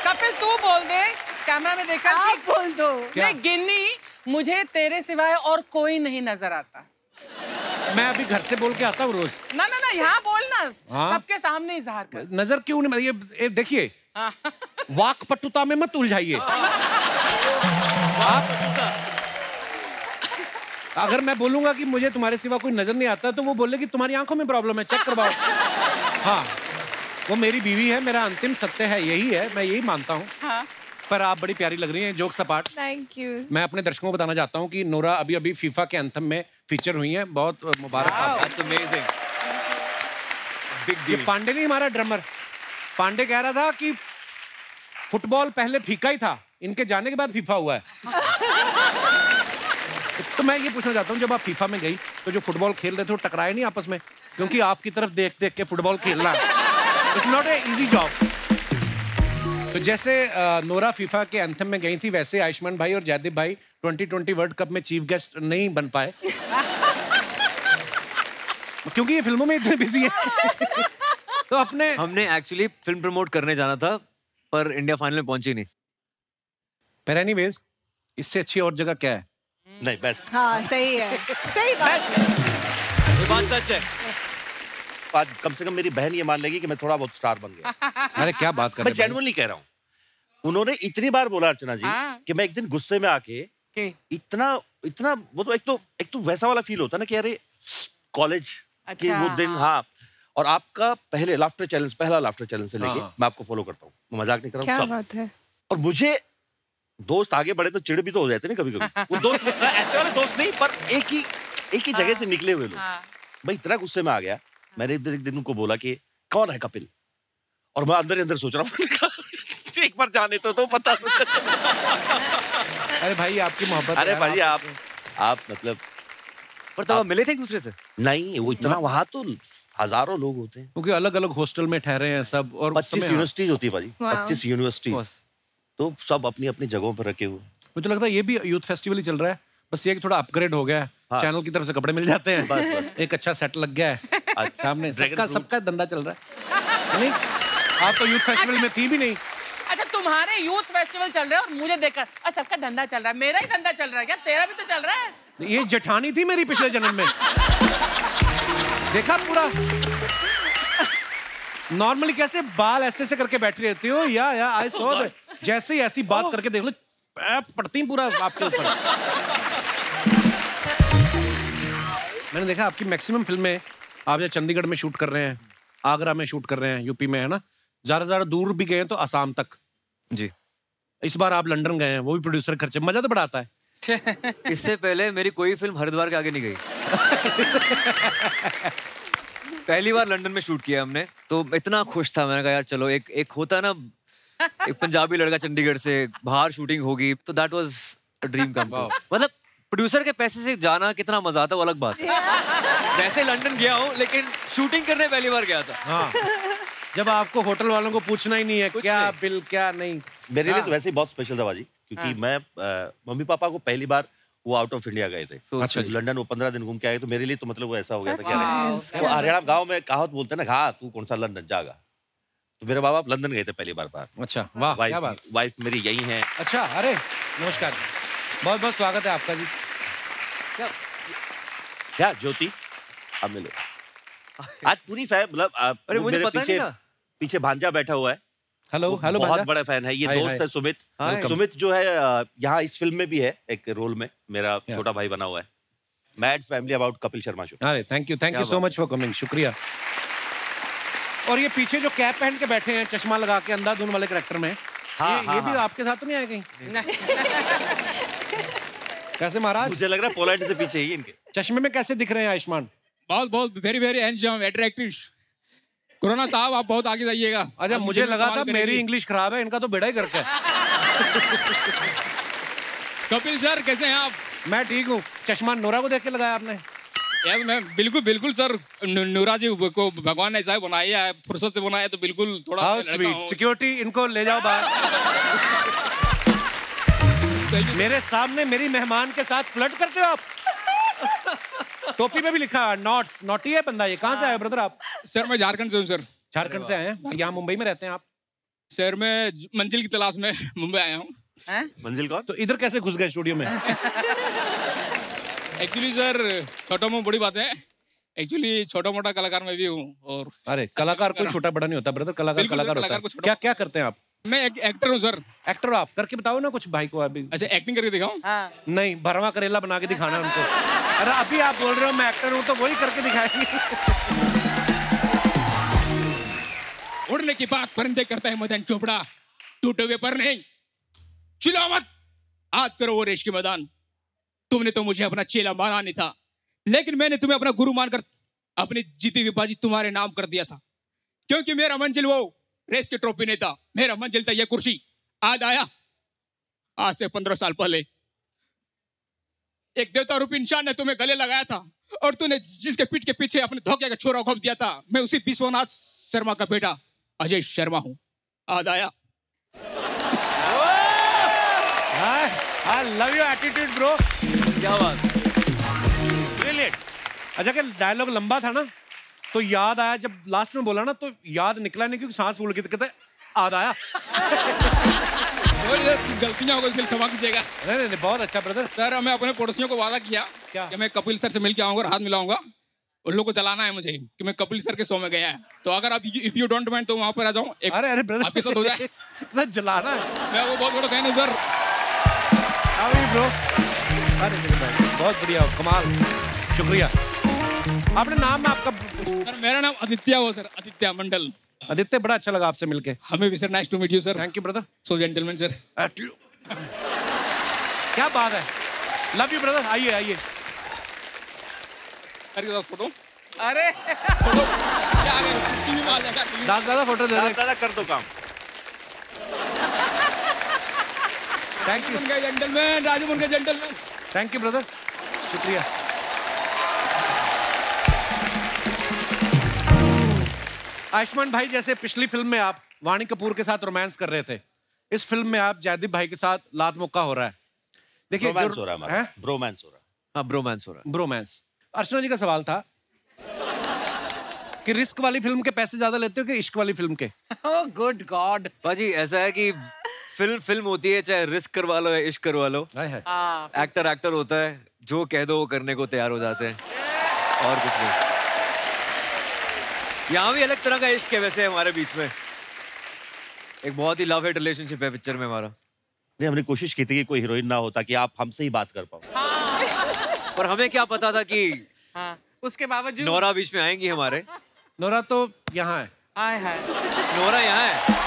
कपिल तू बोल दे कैमरा में देखकर। आप बोल दो। नहीं गिन्नी, मुझे तेरे सिवाय और कोई नहीं नजर आता। मैं अभी घर से बोल के आता हूँ रोज। ना ना ना, यहाँ बोलना। हाँ? सबके सामने इजहार कर। नजर क्यों नहीं, ये देखिए, वाक पटुता में मत उलझाइए। अगर मैं बोलूंगा कि मुझे तुम्हारे सिवा कोई नजर नहीं आता, तो वो बोलेगी तुम्हारी आंखों में प्रॉब्लम है, चेक करवाओ। हाँ, वो मेरी बीवी है, मेरा अंतिम सत्य है, यही है, मैं यही मानता हूँ। हाँ। पर आप बड़ी प्यारी लग रही हैं, जोक सपाट। Thank you. मैं अपने दर्शकों को बताना चाहता हूँ कि नोरा अभी अभी फीफा के एंथम में फीचर हुई हैं, बहुत मुबारक आपको। That's amazing. ये पांडे नहीं, हमारा ड्रमर पांडे कह रहा था कि फुटबॉल पहले फीका ही था, इनके जाने के बाद फीफा हुआ है। तो मैं ये पूछना चाहता हूँ, जब आप फीफा में गई तो जो फुटबॉल खेल रहे थे वो टकराए नहीं आपस में? क्योंकि आपकी तरफ देख देख के फुटबॉल खेलना it's not a easy job. तो जैसे नोरा फीफा के एंथम में गई थी, वैसे आयुष्मान भाई और जयदीप भाई 2020 वर्ल्ड कप में चीफ गेस्ट नहीं बन पाए क्योंकि ये फिल्मों में इतने बिजी है। तो हमने एक्चुअली फिल्म प्रमोट करने जाना था, पर इंडिया फाइनल में पहुंची नहीं। पर एनीवेज, इससे अच्छी और जगह क्या है? नहीं, बेस्ट। हाँ, सही है, सही बात है। ये बात सच है। आज कम से कम मेरी बहन ये मान लेगी कि मैं थोड़ा बहुत स्टार बन गया। अरे क्या बात कर मैं रहे हैं जेन्युइनली कह रहा हूँ। उन्होंने इतनी बार बोला अर्चना जी कि मैं एक दिन गुस्से में आके इतना वो तो एक तो वैसा वाला फील होता है ना कि अरे कॉलेज के वो दिन। हाँ, और आपका पहले पहला लाफ्टर चैलेंज से लेके मैं आपको फॉलो करता हूँ, मजाक नहीं कर रहा हूँ। क्या बात है। और मुझे दोस्त आगे बढ़े तो चिड़ भी तो हो जाते ना कभी-कभी। वो दोस्त ऐसे वाले दोस्त नहीं, पर एक ही जगह से निकले हुए लोग। मैं इतना गुस्से में आ गया, मैंने एक दिन उनको बोला कि कौन है कपिल, और मैं अंदर सोच रहा हूँ एक बार जाने तो पता तो। अरे भाई, आपकी मोहब्बत। अरे भाई, आप मतलब, पर तब आप मिले थे एक दूसरे से? नहीं, वो इतना वहां तो हजारों लोग होते हैं, क्योंकि अलग अलग हॉस्टल में ठहरे हैं सब, और 25 यूनिवर्सिटीज होती है भाजी, Wow. 25 यूनिवर्सिटीज, तो सब अपनी अपनी जगहों पर रखे हुए। मुझे लगता है ये भी यूथ फेस्टिवल ही चल रहा है, बस ये कि थोड़ा अपग्रेड हो गया है। हाँ। चैनल की तरफ से कपड़े मिल जाते हैं, बस। एक अच्छा सेट लग गया है सामने, Dragon सबका धंधा चल रहा है। नहीं, आप तो यूथ फेस्टिवल में थी भी नहीं। अच्छा, तुम्हारे यूथ फेस्टिवल चल रहे हैं और मुझे देखकर और सबका धंधा चल रहा है, मेरा ही धंधा चल रहा है क्या? तेरा भी तो चल रहा है। ये जेठानी थी मेरी पिछले जन्म में। देखा पूरा नॉर्मली कैसे बाल ऐसे करके बैठी रहती हो, या आई सॉ दैट। जैसे ही ऐसी बात करके देख लो, पड़ती पूरा आपके ऊपर। मैंने देखा आपकी मैक्सिमम फिल्में आप या चंडीगढ़ में शूट कर रहे हैं, आगरा में शूट कर रहे हैं, यूपी में, है ना? ज्यादा दूर भी गए हैं तो असम तक। जी। इस बार आप लंदन गए हैं, वो भी प्रोड्यूसर खर्चे, मजा तो बड़ा आता है। इससे पहले मेरी कोई फिल्म हरिद्वार के आगे नहीं गई। पहली बार लंदन में शूट किया हमने, तो इतना खुश था। मैंने कहा यार चलो, एक होता ना, एक पंजाबी लड़का चंडीगढ़ से बाहर शूटिंग होगी, तो that was a dream come true. मतलब प्रोड्यूसर के पैसे से जाना कितना मजा आता है, वो अलग बात है। वैसे लंदन गया हूँ, लेकिन शूटिंग करने पहली बार गया था। हाँ, जब आपको होटल वालों को पूछना ही नहीं है क्या बिल क्या नहीं। मेरे लिए तो वैसे ही बहुत स्पेशल था बाजी, क्योंकि मैं मम्मी पापा को पहली बार वो आउट ऑफ इंडिया गए थे। अच्छा, लंदन वो 15 दिन घूम के आए, तो मेरे लिए तो मतलब वो ऐसा हो गया था क्या। तो हरियाणा गांव में कहावत बोलते हैं ना, हाँ तू कौन सा लंदन जागा। तो मेरे बाबा लंदन गए थे पहली बार। अच्छा, वाह, क्या बात। वाइफ मेरी यही है। अच्छा, अरे नमस्कार, बहुत बहुत स्वागत है आपका जी। क्या ज्योति, आप मिलो। आज पूरी मतलब अरे मुझे मेरे पता पीछे नहीं था। पीछे भांजा बैठा हुआ है। हेलो हेलो बहुत भांजा। बड़ा फैन है, ये हाय, दोस्त हाय। है सुमित। हाय। सुमित जो है यहाँ इस फिल्म में भी है एक रोल में, मेरा छोटा भाई बना हुआ है। Mad family about Kapil Sharma show. अरे thank you so much for coming, शुक्रिया। और ये पीछे जो कैप पहन के बैठे हैं, चश्मा लगा के, अंधाधुन वाले कैरेक्टर में, ये भी आपके साथ तो नहीं आए कहीं? कैसे महाराज? मुझे लग रहा है पोलैंड से पीछे ही इनके। चश्मे में कैसे दिख रहे हैं आयुष्मान? बहुत बहुत very very handsome attractive. Corona साहब आप बहुत आगे जाइएगा। अच्छा, मुझे लगा था मेरी इंग्लिश खराब है, इनका तो बेड़ा ही करके है। कपिल सर कैसे हैं आप? मैं ठीक हूँ। चश्मा नोरा को देख के लगाया आपने? यार मैं बिल्कुल बिल्कुल सर, नूरा जी को भगवान ने ऐसा बनाया है, फुर्सत से बनाया, तो बिल्कुल थोड़ा हाउ स्वीट। सिक्योरिटी, इनको ले जाओ बाहर। मेरे सामने मेरी मेहमान के साथ फ्लर्ट करते हो आप? टोपी में भी लिखा है नॉट्स, नॉटी है बंदा। ये कहाँ से आए ब्रदर आप? सर मैं झारखंड से हूँ सर। झारखंड से आए हैं? यहाँ मुंबई में रहते हैं आप? सर मैं मंजिल की तलाश में मुंबई आया हूँ। मंजिल कौन? तो इधर कैसे घुस गए स्टूडियो में? एक्चुअली सर छोटा मोटा बड़ी बात है, एक्चुअली छोटा मोटा कलाकार मैं भी हूँ। और अरे कलाकार कोई छोटा बड़ा नहीं होता ब्रदर, कलाकार बिल्कुल, कलाकार कलाकार होता को है। क्या क्या करते हैं आप? मैं एक एक्टर हूँ सर। एक्टर हो आप? करके बताओ ना कुछ भाई को अभी। अच्छा एक्टिंग करके दिखाऊं? नहीं, भरवा करेला बना के दिखाना उनको। अरे अभी आप बोल रहे हो मैं एक्टर हूँ, तो वही करके दिखाएंगे। उड़ने की बात परिंदे करता है मदन चोपड़ा, टूटे हुए पर नहीं। चिल्लाओ मत, आज करो वो रेश के मैदान। तुमने तो मुझे अपना चेला माना नहीं था, लेकिन मैंने तुम्हें अपना गुरु मानकर अपनी जीती हुई बाजी तुम्हारे नाम कर दिया था। क्योंकि मेरा मंजिल वो रेस की ट्रॉफी नहीं था, मेरा मंजिल था यह कुर्सी। आज आया, आज से 15 साल पहले एक देवता रूपी इंसान ने तुम्हें गले लगाया था, और तूने जिसके पीठ के पीछे अपने धोखे का छोरा घोंप दिया था, मैं उसी विश्वनाथ शर्मा का बेटा अजय शर्मा हूं। आज आया। I love your attitude bro। क्या बात। Brilliant। अच्छा कि डायलॉग लंबा था ना, तो याद आया जब लास्ट में बोला ना, तो याद निकला नहीं, क्योंकि सांस फूल गई, तो कहते याद आया। गलतियां हो गई, इसलिए क्षमा कीजिएगा। नहीं नहीं, बहुत अच्छा ब्रदर। सर मैं अपने पड़ोसियों को वादा किया क्या? कि मैं कपिल सर से मिल के आऊंगा और हाथ मिलाऊंगा। उन लोगों को चलाना है मुझे कि मैं कपिल सर के शो में गया है, तो अगर आप इफ यू डोंट माइंड तो वहां पर आ जाऊं। अरे अरे ब्रदर, आपके साथ हो जाए। इतना जलाना है। मैं वो बहुत बड़ा फैन हूं sir. How are you bro? अरे मेरे भाई बहुत बढ़िया हो, कमाल, शुक्रिया। आपने नाम आपका? सर मेरा नाम आदित्य हो सर, आदित्य मंडल। आदित्य, बड़ा अच्छा लगा आपसे मिलके। हमें भी sir, nice to meet you sir. Thank you brother. So gentleman sir. क्या बात है, लव यू ब्रदर। आइए आइए। Sir photo. अरे फोटो क्या आ गया, टीवी में आ जाएगा, टीवी में। दादा फोटो दे दे। दादा कर दो काम। थैंक यू, उनके जेंटलमैन, राजू उनके जेंटलमैन। थैंक यू ब्रदर, शुक्रिया। आयुष्मान भाई, जैसे पिछली फिल्म में आप वाणी कपूर के साथ रोमांस कर रहे थे, इस फिल्म में आप जयदीप भाई के साथ लात मुक्का हो रहा है। देखिए ब्रोमांस हो रहा है हमारा, ब्रोमांस हो रहा है। हाँ ब्रोमांस हो रहा है। ब्रोमांस। अर्चना जी का सवाल था कि रिस्क वाली फिल्म के पैसे ज्यादा लेते हो कि इश्क वाली फिल्म के? Oh good God. बाजी ऐसा है कि फिल्म होती है, चाहे रिस्क करवा लो या इश्क करवा लो, एक्टर एक्टर होता है, जो कह दो वो करने को तैयार हो जाते हैं, और कुछ नहीं। यहाँ भी अलग तरह का इश्क है वैसे हमारे बीच में, एक बहुत ही लव हेट रिलेशनशिप है पिक्चर में हमारा। नहीं, हमने कोशिश की थी कि कोई हीरोइन ना हो ताकि आप हमसे ही बात कर पाओ। पर हमें क्या पता था कि उसके बावजूद नोरा बीच में आएंगी हमारे। नोरा तो यहाँ है। हाय हाय। नोरा यहाँ है।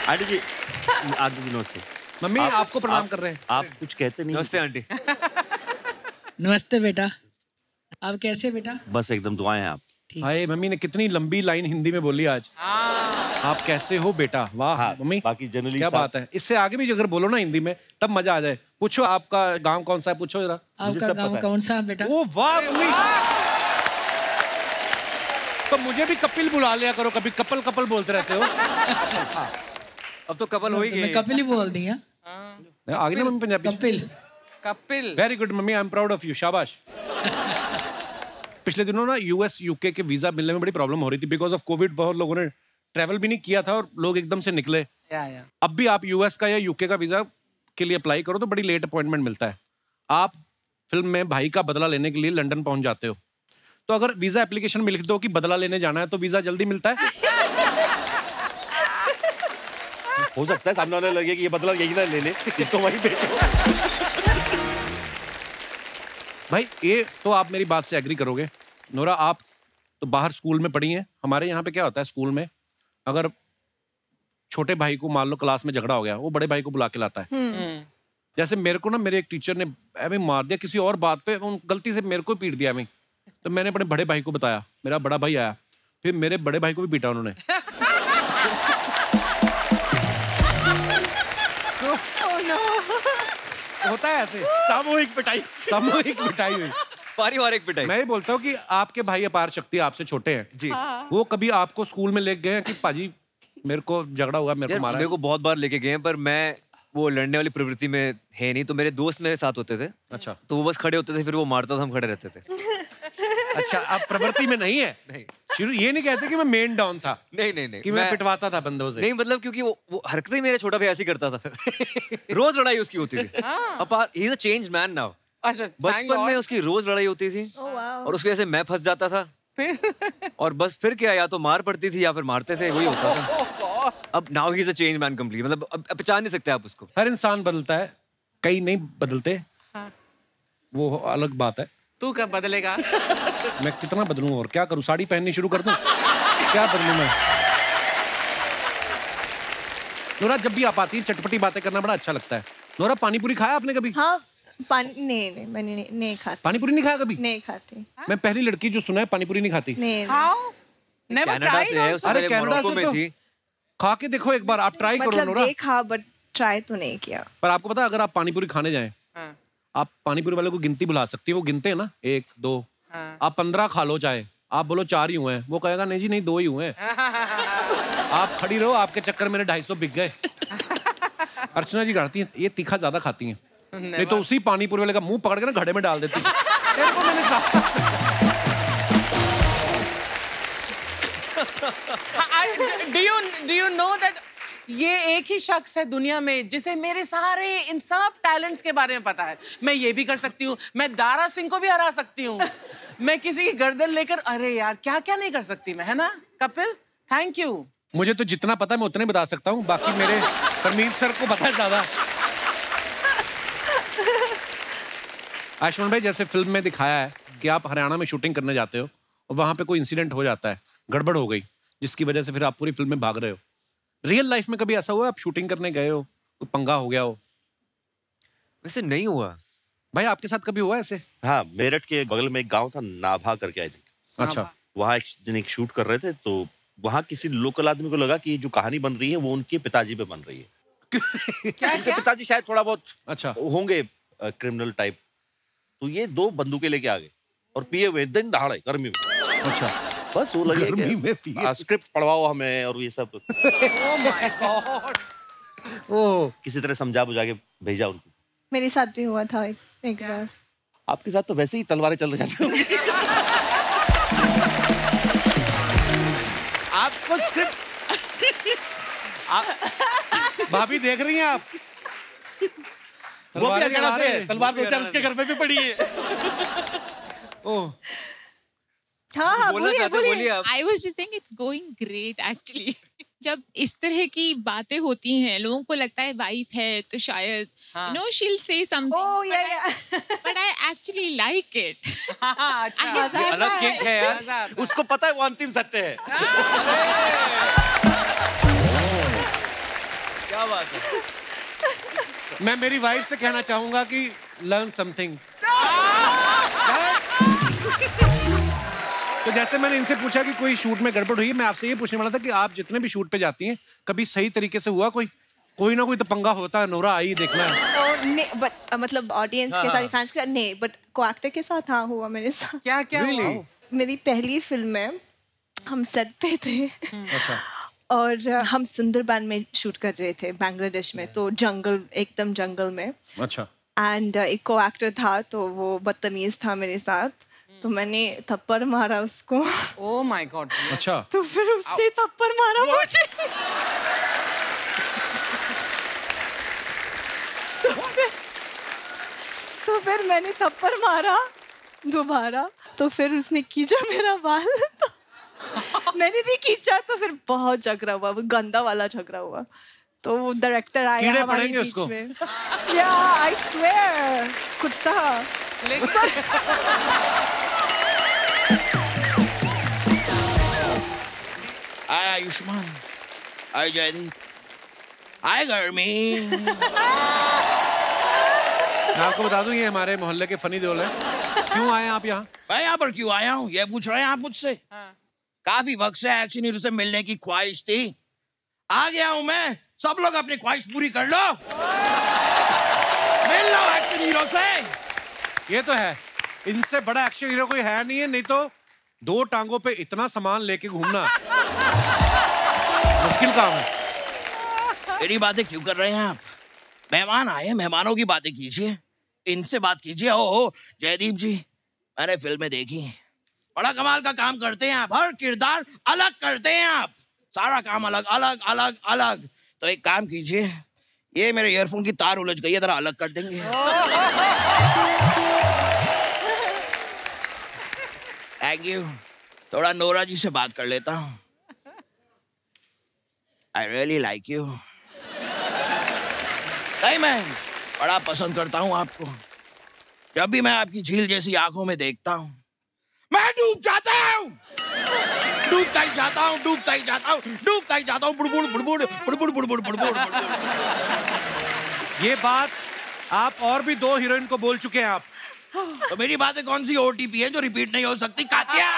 आंटी जी, आंटी जी नमस्ते। मम्मी आपको प्रणाम कर रहे हैं। आप कुछ कहते नहीं। नमस्ते आंटी। नमस्ते बेटा, आप कैसे बेटा? बस एकदम दुआएं हैं आप। हाय, मम्मी ने कितनी लंबी लाइन हिंदी में बोली आज। आप कैसे हो बेटा? वाह हाँ, मम्मी, बाकी जनरली क्या बात है। इससे आगे भी अगर बोलो ना हिंदी में, तब मजा आ जाए। पूछो आपका गांव कौन सा है, पूछो जरा। आपका गांव कौन सा है बेटा? ओ वाह मम्मी, तो मुझे भी कपिल बुला लिया करो, कभी कपल कपल बोलते रहते हो। अब तो कपल हो ही मैं गए। कपिल ही बोल दी है। आगे ना mummy Punjabi. Kapil. Kapil. Very good mummy, I am proud of you, शाबाश। पिछले दिनों ना यूएस यूके के वीजा मिलने में बड़ी प्रॉब्लम हो रही थी, बिकॉज ऑफ कोविड। बहुत लोगों ने ट्रैवल भी नहीं किया था और लोग एकदम से निकले। अब भी आप यूएस का या यूके का वीजा के लिए अप्लाई करो तो बड़ी लेट अपॉइंटमेंट मिलता है। आप फिल्म में भाई का बदला लेने के लिए लंदन पहुंच जाते हो, तो अगर वीजा एप्लीकेशन में लिख दो कि बदला लेने जाना है तो वीजा जल्दी मिलता है। हो सकता है सामने वाले लगे कि ये बदला यही ना ले ले, इसको वहीं भेजो। भाई ये तो आप मेरी बात से एग्री करोगे। नोरा आप तो बाहर स्कूल में पढ़ी हैं, हमारे यहाँ पे क्या होता है स्कूल में, अगर छोटे भाई को मान लो क्लास में झगड़ा हो गया, वो बड़े भाई को बुला के लाता है। जैसे मेरे को ना मेरे एक टीचर ने ऐਵੇਂ मार दिया किसी और बात पे, उन गलती से मेरे को पीट दिया ऐਵੇਂ, तो मैंने अपने बड़े भाई को बताया, मेरा बड़ा भाई आया, फिर मेरे बड़े भाई को भी पीटा उन्होंने। होता है ऐसे सामूहिक पिटाई। सामूहिक पिटाई हुई। पारिवारिक पिटाई। मैं ये बोलता हूँ कि आपके भाई अपार शक्ति आपसे छोटे हैं जी, वो कभी आपको स्कूल में ले गए हैं कि पाजी मेरे को झगड़ा हुआ, मेरे को मारा? मेरे को बहुत बार लेके गए हैं, पर मैं वो लड़ने वाली प्रवृत्ति में है नहीं। तो मेरे दोस्त मेरे साथ होते थे। अच्छा। तो वो बस खड़े होते थे, फिर वो मारता था, हम खड़े रहते थे। अच्छा, आप प्रवृत्ति में नहीं है? नहीं। शुरू ये नहीं कहते कि मैं मेन डाउन था। नहीं कि मैं पिटवाता था बंदों से। नहीं, मतलब क्योंकि वो हरकतें मेरा छोटा भाई ऐसे ही करता था। रोज लड़ाई उसकी होती थी। अब he is a changed man now. अच्छा, बचपन में उसकी रोज लड़ाई होती थी और उसकी वजह से मैं फंस जाता था। और बस फिर क्या, या तो मार पड़ती थी या फिर मारते थे, वही होता था। अब now he is a change man complete, मतलब अब पहचान नहीं सकते आप उसको। हर इंसान बदलता है, कई नहीं बदलते। वो अलग बात है। तू कब बदलेगा? मैं कितना बदलूं और क्या करूं? साड़ी पहननी शुरू कर दूं? क्या बदलूं मैं? नोरा जब भी आप आती है चटपटी बातें करना बड़ा अच्छा लगता है। नोरा पानी पूरी खाया आपने कभी? हाँ, नहीं मैंने नहीं खाती। पानी पूरी नहीं खाया कभी? नहीं खाती। मैं पहली लड़की जो सुना है पानी पूरी नहीं खाती। नहीं। कनाडा से है, उससे अरे पहले कनाडा मोरक्को से में तो थी। खा के देखो एक बार, आप ट्राई करो मतलब नोरा। देखा बट ट्राई तो नहीं किया। पर आपको पता है अगर आप पानी पूरी खाने जाएं, आप पानी पूरी वाले को गिनती बुला सकती है, वो गिनते हैं ना 1 2, आप 15 खा लो चाहे, आप बोलो 4 ही हुए हैं, वो कहेगा नहीं जी नहीं 2 ही हुए हैं। आप खड़ी रहो, आपके चक्कर मेरे 250 बिक गए। अर्चना जी गाती हैं ये तीखा ज्यादा खाती हैं, नहीं तो उसी पानी पूरी वाले का मुंह पकड़ के ना घड़े में डाल देती। मैंने कहा Do you know that ये एक ही शख्स है दुनिया में जिसे मेरे सारे इन सब टैलेंट्स के बारे में पता है। मैं ये भी कर सकती हूँ, मैं दारा सिंह को भी हरा सकती हूँ, मैं किसी की गर्दन लेकर, अरे यार क्या क्या नहीं कर सकती मैं, है ना कपिल? Thank you. मुझे तो जितना पता है मैं उतने बता सकता हूँ, बाकी मेरे परमीत सर को पता है ज्यादा। आयुष्मान भाई जैसे फिल्म में दिखाया है कि आप हरियाणा में शूटिंग करने जाते हो और वहां पे कोई इंसिडेंट हो जाता है, गड़बड़ हो गई, जिसकी वजह से फिर आप पूरी फिल्म में भाग रहे हो। रियल लाइफ में कभी ऐसा हुआ आप शूटिंग करने गए हो, कोई पंगा हो गया हो? वैसे नहीं हुआ भाई, आपके साथ कभी हुआ ऐसे? हाँ, मेरठ के बगल में एक गांव था नाभा करके, आई थिंक। अच्छा। वहाँ एक दिन एक शूट कर रहे थे, तो वहाँ किसी लोकल आदमी को लगा कि जो कहानी बन रही है वो उनके पिताजी पे बन रही है। उनके पिताजी शायद थोड़ा बहुत अच्छा होंगे क्रिमिनल टाइप, तो ये 2 बंदूकें लेके आ गए और पिए हुए दिन दहाड़े गर्मी में। अच्छा। बस वो लगे गर्मी में पिए। स्क्रिप्ट पढ़वाओ हमें और ये सब। Oh my God. ओह, किसी तरह समझा बुझा के भेजा उनको। मेरे साथ भी हुआ था एक बार। आपके साथ तो वैसे ही तलवारें चल रही जाती। आपको स्क्रिप्ट भाभी देख रही हैं आप? वो भी हरियाणा से है, तलवार 2-4 उसके घर में भी पड़ी है। ओह, हाँ, बोलिए आप। I was just saying it's going great actually. जब इस तरह की बातें होती हैं, लोगों को लगता है वाइफ है तो शायद no she'll say something. Oh yeah. But I actually like it. अच्छा। अलग किक है यार। उसको पता है वो अंतिम सत्य है। क्या बात है। मैं मेरी वाइफ से कहना चाहूंगा कि लर्न समथिंग। तो जैसे मैंने इनसे पूछा कि कोई शूट में गड़बड़ हुई है, मैं आपसे ये पूछने वाला था कि आप जितने भी शूट पे जाती हैं कभी सही तरीके से हुआ कोई ना कोई तो पंगा होता है? नोरा आई देखना है। बट मतलब ऑडियंस के साथ, फैंस के साथ नहीं, बट को एक्टर के साथ हाँ हुआ मेरे साथ। क्या क्या हुआ? मेरी पहली फिल्म में हम सेट पे थे। अच्छा। और हम सुंदरबन में शूट कर रहे थे बांग्लादेश में, तो जंगल, एकदम जंगल में। अच्छा। एंड एक को एक्टर था तो वो बदतमीज था मेरे साथ, तो मैंने थप्पड़ मारा उसको। Oh my God. अच्छा। तो फिर उसने थप्पड़ मारा मुझे। तो फिर मैंने थप्पड़ मारा दोबारा, तो फिर उसने खींचा मेरा बाल तो मैंने भी खींचा, तो फिर बहुत झगड़ा हुआ, वो गंदा वाला झगड़ा हुआ। तो वो डायरेक्टर आया कीड़े हमारे पड़ेंगे बीच उसको। में। या आई स्वेयर, कुत्ता। हाय आयुष्मान, हाय जयदीप, हाय गर्मी। मैं आपको बता दूं ये हमारे मोहल्ले के फनी देओल है। क्यों आए आप यहाँ? मैं यहाँ पर क्यों आया हूँ ये पूछ रहे हैं आप मुझसे? काफी वक्त से एक्शन हीरो से मिलने की ख्वाहिश थी, आ गया हूँ मैं। सब लोग अपनी ख्वाहिश पूरी कर लो, मिल लो एक्शन हीरो से। ये तो है, इनसे बड़ा एक्शन हीरो कोई है नहीं है, नहीं तो 2 टांगों पे इतना सामान लेके घूमना मुश्किल काम है। मेरी बातें क्यों कर रहे हैं आप? मेहमान आए, मेहमानों की बातें कीजिए, इनसे बात कीजिए। ओ जयदीप जी, मैंने फिल्में देखी, बड़ा कमाल का काम करते हैं आप, हर किरदार अलग करते हैं आप, सारा काम अलग अलग अलग अलग। तो एक काम कीजिए, ये मेरे ईयरफोन की तार उलझ गई है, जरा अलग कर देंगे? Thank you. थोड़ा नोरा जी से बात कर लेता हूँ। I really like you. नहीं, मैं बड़ा पसंद करता हूँ आपको। जब भी मैं आपकी झील जैसी आंखों में देखता हूँ, मैं डूब जाता हूँ, डूबता ही जाता हूँ, डूबता ही जाता हूँ, डूबता ही जाता हूँ। बुड़बुड़ बुड़बुड़ बुड़बुड़ बुड़बुड़ बुड़बुड़। ये बात आप और भी 2 हीरोइन को बोल चुके हैं आप। तो मेरी बातें कौन सी ओटीपी है जो रिपीट नहीं हो सकती? कातिया।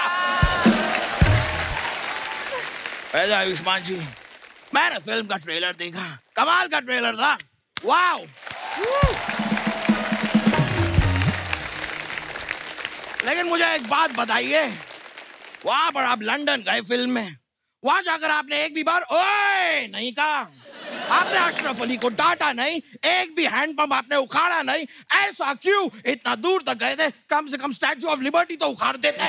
वैसे आयुष्मान जी, मैंने फिल्म का ट्रेलर देखा, कमाल का ट्रेलर था, वाओ। लेकिन मुझे एक बात बताइए, वहां पर आप लंदन गए फिल्म में, वहां जाकर आपने एक भी बार ओए नहीं कहा, आपने अशरफ अली को डांटा नहीं, एक भी हैंडपंप आपने उखाड़ा नहीं। ऐसा क्यों? इतना दूर तक गए थे, कम से कम स्टैच्यू ऑफ लिबर्टी तो उखाड़ देते।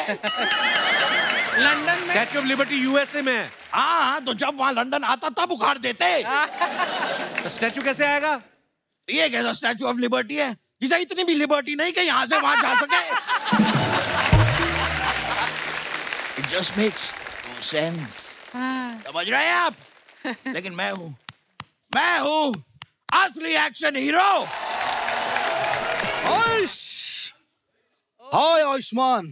लंदन में स्टैच्यू ऑफ लिबर्टी यूएसए में है। हाँ, तो जब वहां लंदन आता तब उखाड़ देते। तो स्टैच्यू कैसे आएगा? ये कैसा स्टैच्यू ऑफ लिबर्टी है जिसे इतनी भी लिबर्टी नहीं कि यहाँ से वहां जा सके? It just makes no sense. समझ रहे हैं आप? लेकिन मैं हूँ असली एक्शन हीरो। हाय आयुष्मान,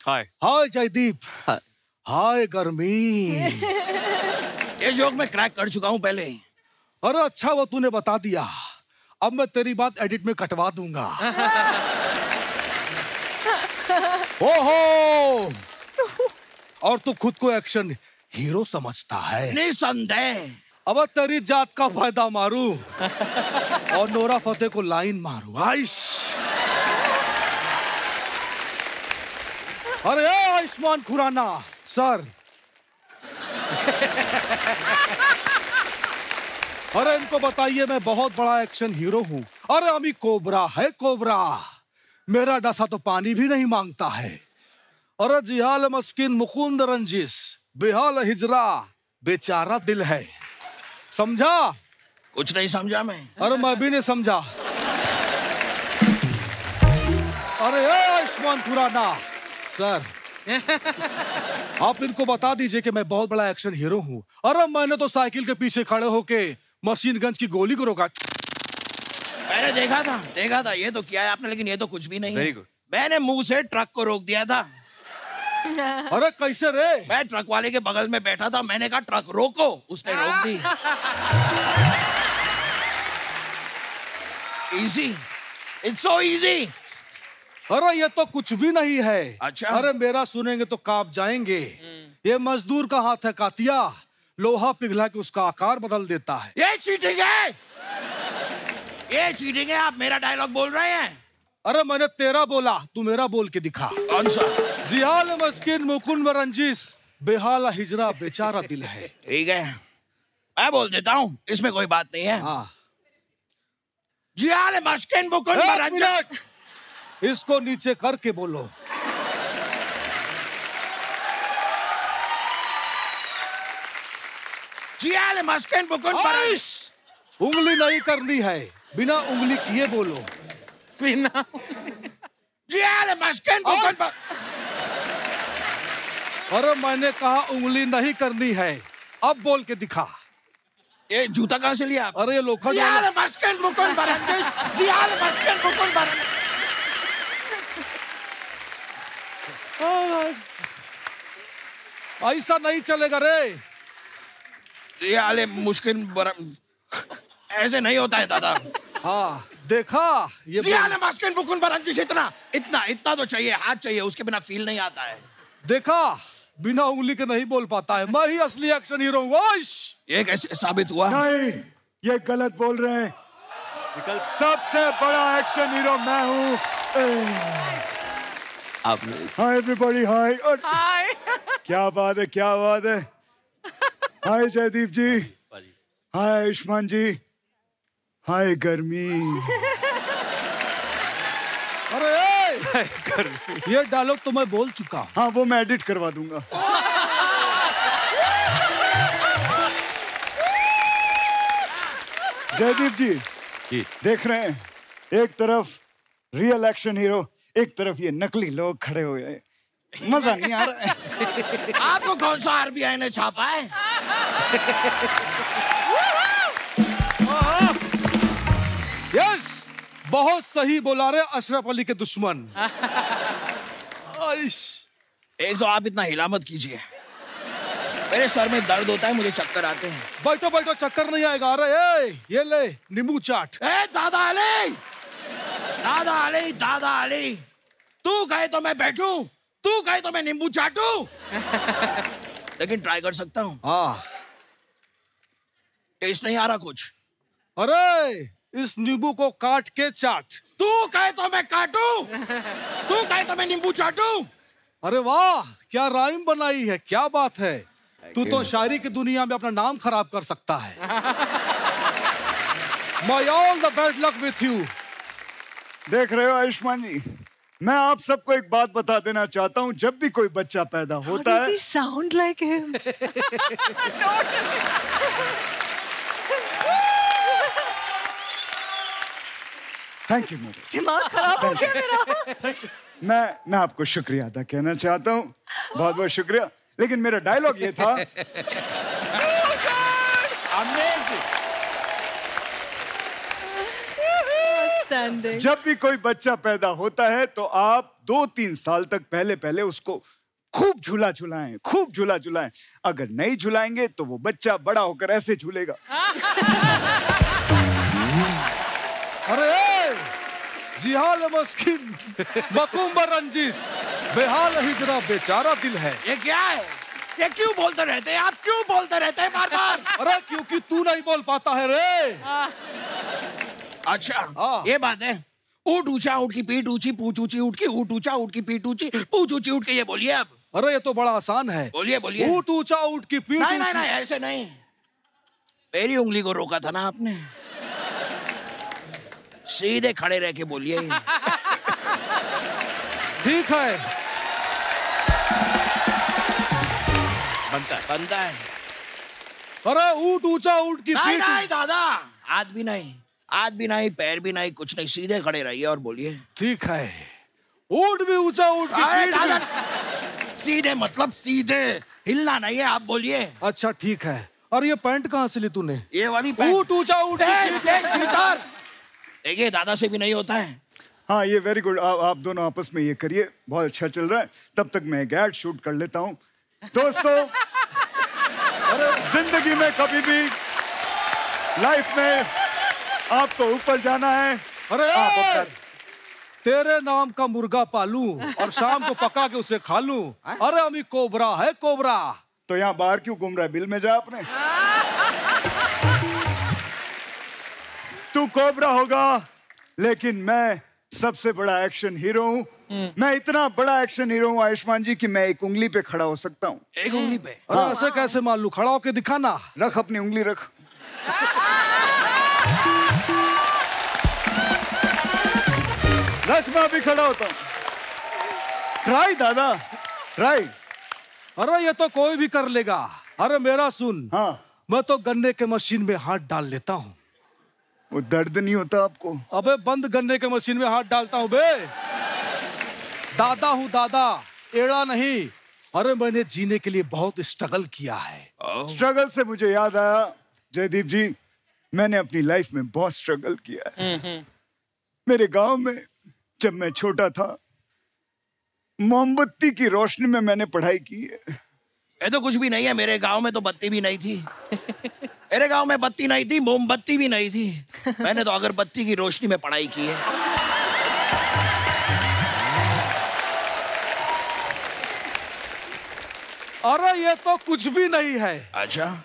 हाय हाय जयदीप, हाय गर्मी। ये जोक मैं क्रैक कर चुका हूँ पहले। अरे अच्छा वो तूने बता दिया, अब मैं तेरी बात एडिट में कटवा दूंगा। ओहो, और तू खुद को एक्शन हीरो समझता है? निसंदेह। अब तेरी जात का फायदा मारू और नोरा फतेह को लाइन मारू। आइश, अरे आयुष्मान खुराना सर। अरे इनको बताइए मैं बहुत बड़ा एक्शन हीरो हूँ। अरे अमी कोबरा है, कोबरा। मेरा डसा तो पानी भी नहीं मांगता है। अरे जिहाल मस्किन मुकुंद रंजिश, बेहाल हिजरा बेचारा दिल है। समझा? कुछ नहीं समझा मैं। अरे मैं भी नहीं समझा। अरे आयुष्मान खुराना सर, आप इनको बता दीजिए कि मैं बहुत बड़ा एक्शन हीरो हूँ। अरे मैंने तो साइकिल के पीछे खड़े होके मशीन गन्स की गोली को रोका। मैंने देखा था, ये तो किया है आपने, लेकिन ये तो कुछ भी नहीं है। Very good. मैंने मुंह से ट्रक को रोक दिया था। अरे कैसे रे? मैं ट्रक वाले के बगल में बैठा था, मैंने कहा ट्रक रोको, उसने रोक दी। Easy, it's so easy. अरे ये तो कुछ भी नहीं है। अच्छा? अरे मेरा सुनेंगे तो कांप जाएंगे। ये मजदूर का हाथ है कातिया, लोहा पिघला के उसका आकार बदल देता है। ये चीटिंग है, ये चीटिंग है। आप मेरा डायलॉग बोल रहे हैं। अरे मैंने तेरा बोला, तू मेरा बोल के दिखा। कौन सा? जिहाल मस्किन मुकुंद रंजिश, बेहाला हिजरा बेचारा दिल है। ठीक है, मैं बोल देता हूँ, इसमें कोई बात नहीं है। हाँ। जिहाल मस्किन मुकुंद रंजिश। इसको नीचे करके बोलो। जिहाल मस्किन मुकुंद रंजिश। उंगली नहीं करनी है, बिना उंगली किए बोलो। जिहाल मस्किन मुकुंद। अरे मैंने कहा उंगली नहीं करनी है, अब बोल के दिखा। ये जूता कहाँ से लिया आप? अरे ये लोखंड ऐसा नहीं चलेगा रे। ये आले मुश्किल ऐसे नहीं होता है दादा। हाँ देखा ये इतना इतना इतना तो चाहिए, हाथ चाहिए, उसके बिना फील नहीं आता है। देखा बिना उंगली के नहीं बोल पाता है, मैं ही असली एक्शन हीरो हूँ। ये कैसे साबित हुआ? नहीं, ये गलत बोल रहे हैं। सबसे बड़ा एक्शन हीरो मैं हूँ। हाय एवरीबॉडी, हाय। हाय। क्या बात है, क्या बात है। हाय जयदीप जी, हाय आयुष्मान जी, हाय गर्मी। अरे ये डायलॉग तो मैं बोल चुका। हाँ वो मैं एडिट करवा दूंगा। जयदीप जी देख रहे हैं, एक तरफ रियल एक्शन हीरो, एक तरफ ये नकली लोग खड़े हुए हैं, मजा नहीं आ रहा है। आपको कौन सा आरबीआई ने छापा है? यस, बहुत सही बोला रे अशरफ अली के दुश्मन। एक तो आप इतना हिला मत कीजिए, मेरे सर में दर्द होता है, मुझे चक्कर आते हैं। बैठो बैठो, चक्कर नहीं आएगा। अरे ये ले नींबू चाट। दादा अली, दादा अली, दादा अली, तू कहे तो मैं बैठूं, तू कहे तो मैं नींबू चाटूं। लेकिन ट्राई कर सकता हूँ। हाँ टेस्ट नहीं आ रहा कुछ। अरे इस नींबू को काट के चाट। तू कहे तो मैं काटूं, तू कहे तो मैं नींबू चाटूं। अरे वाह, क्या राइम बनाई है, क्या बात है। तू तो शायरी की दुनिया में अपना नाम खराब कर सकता है। My all the bad luck with you। देख रहे हो आयुष्मान जी, मैं आप सबको एक बात बता देना चाहता हूँ, जब भी कोई बच्चा पैदा होता है, sound like him? Thank you. दिमाग खराब हो गया मेरा। मैं आपको शुक्रिया अदा कहना चाहता हूँ, बहुत बहुत शुक्रिया। लेकिन मेरा डायलॉग ये था। जब भी कोई बच्चा पैदा होता है तो आप 2-3 साल तक पहले उसको खूब झूला झुलाएं, खूब झूला झुलाएं। अगर नहीं झुलाएंगे तो वो बच्चा बड़ा होकर ऐसे झूलेगा। अरे जिहाल मस्किन मकुम्बर रंजिस, बेहाल हिजरा बेचारा दिल है। ये क्या है? ये क्यों बोलते रहते हैं आप? क्यों बोलते रहते हैं बार बार? अरे क्योंकि तू नहीं बोल पाता है रे। अच्छा ये बात है। ऊँट ऊंचा, ऊँट की पीठ ऊंची, पूंछ ऊंची ऊँट की, ऊँट ऊंचा, ऊँट की पीठ ऊंची, पूंछ ऊंची ऊँट की। ये बोलिए आप। अरे ये तो बड़ा आसान है। बोलिए बोलिए। ऊँट ऊंचा, ऊँट की पीठ ऊंची। नहीं, ऐसे नहीं। मेरी उंगली को रोका था ना आपने। सीधे खड़े रह के बोलिए। ठीक है, बनता है। अरे ऊँट ऊंचा, ऊँट की पीठ। नहीं दादा, हाथ भी नहीं, पैर भी नहीं, कुछ नहीं, सीधे खड़े रहिए और बोलिए। ठीक है, ऊँट भी ऊंचा, ऊँट की पीठ भी। सीधे मतलब सीधे, हिलना नहीं है, आप बोलिए। अच्छा ठीक है। और ये पैंट कहाँ से ली तूने? ये वाली पैंट। ऊँट ऊंचा, ऊँट की पीठ। देखिए दादा से भी नहीं होता है। हाँ ये वेरी गुड। आप दोनों आपस में ये करिए, बहुत अच्छा चल रहा है। तब तक मैं एक एड शूट कर लेता हूँ। दोस्तों, जिंदगी में कभी भी लाइफ में आपको ऊपर जाना है। अरे तेरे नाम का मुर्गा पालूं और शाम को पका के उसे खा लूं। अरे अमी कोबरा है, कोबरा। तो यहाँ बाहर क्यों घूम रहा है? बिल में जा अपने। तू कोबरा होगा, लेकिन मैं सबसे बड़ा एक्शन हीरो हूँ। मैं इतना बड़ा एक्शन हीरो हूँ आयुष्मान जी कि मैं एक उंगली पे खड़ा हो सकता हूँ। एक उंगली पे? अरे ऐसे कैसे मान लूं? खड़ा होके दिखाना। रख अपनी उंगली रख। रख, मैं अभी खड़ा होता हूँ। ट्राई दादा, ट्राई। अरे ये तो कोई भी कर लेगा। अरे मेरा सुन। हाँ। मैं तो गन्ने के मशीन में हाथ डाल लेता हूँ। वो दर्द नहीं होता आपको? अबे बंद गन्ने के मशीन में हाथ डालता हूँ बे। दादा हूँ दादा, एड़ा नहीं। अरे मैंने जीने के लिए बहुत स्ट्रगल किया है। स्ट्रगल से मुझे याद आया जयदीप जी, मैंने अपनी लाइफ में बहुत स्ट्रगल किया है। मेरे गांव में जब मैं छोटा था, मोमबत्ती की रोशनी में मैंने पढ़ाई की है। ये तो कुछ भी नहीं है, मेरे गांव में तो बत्ती भी नहीं थी। मेरे गांव में बत्ती नहीं थी, मोमबत्ती भी नहीं थी। मैंने तो अगरबत्ती की रोशनी में पढ़ाई की है। अरे ये तो कुछ भी नहीं है। अच्छा,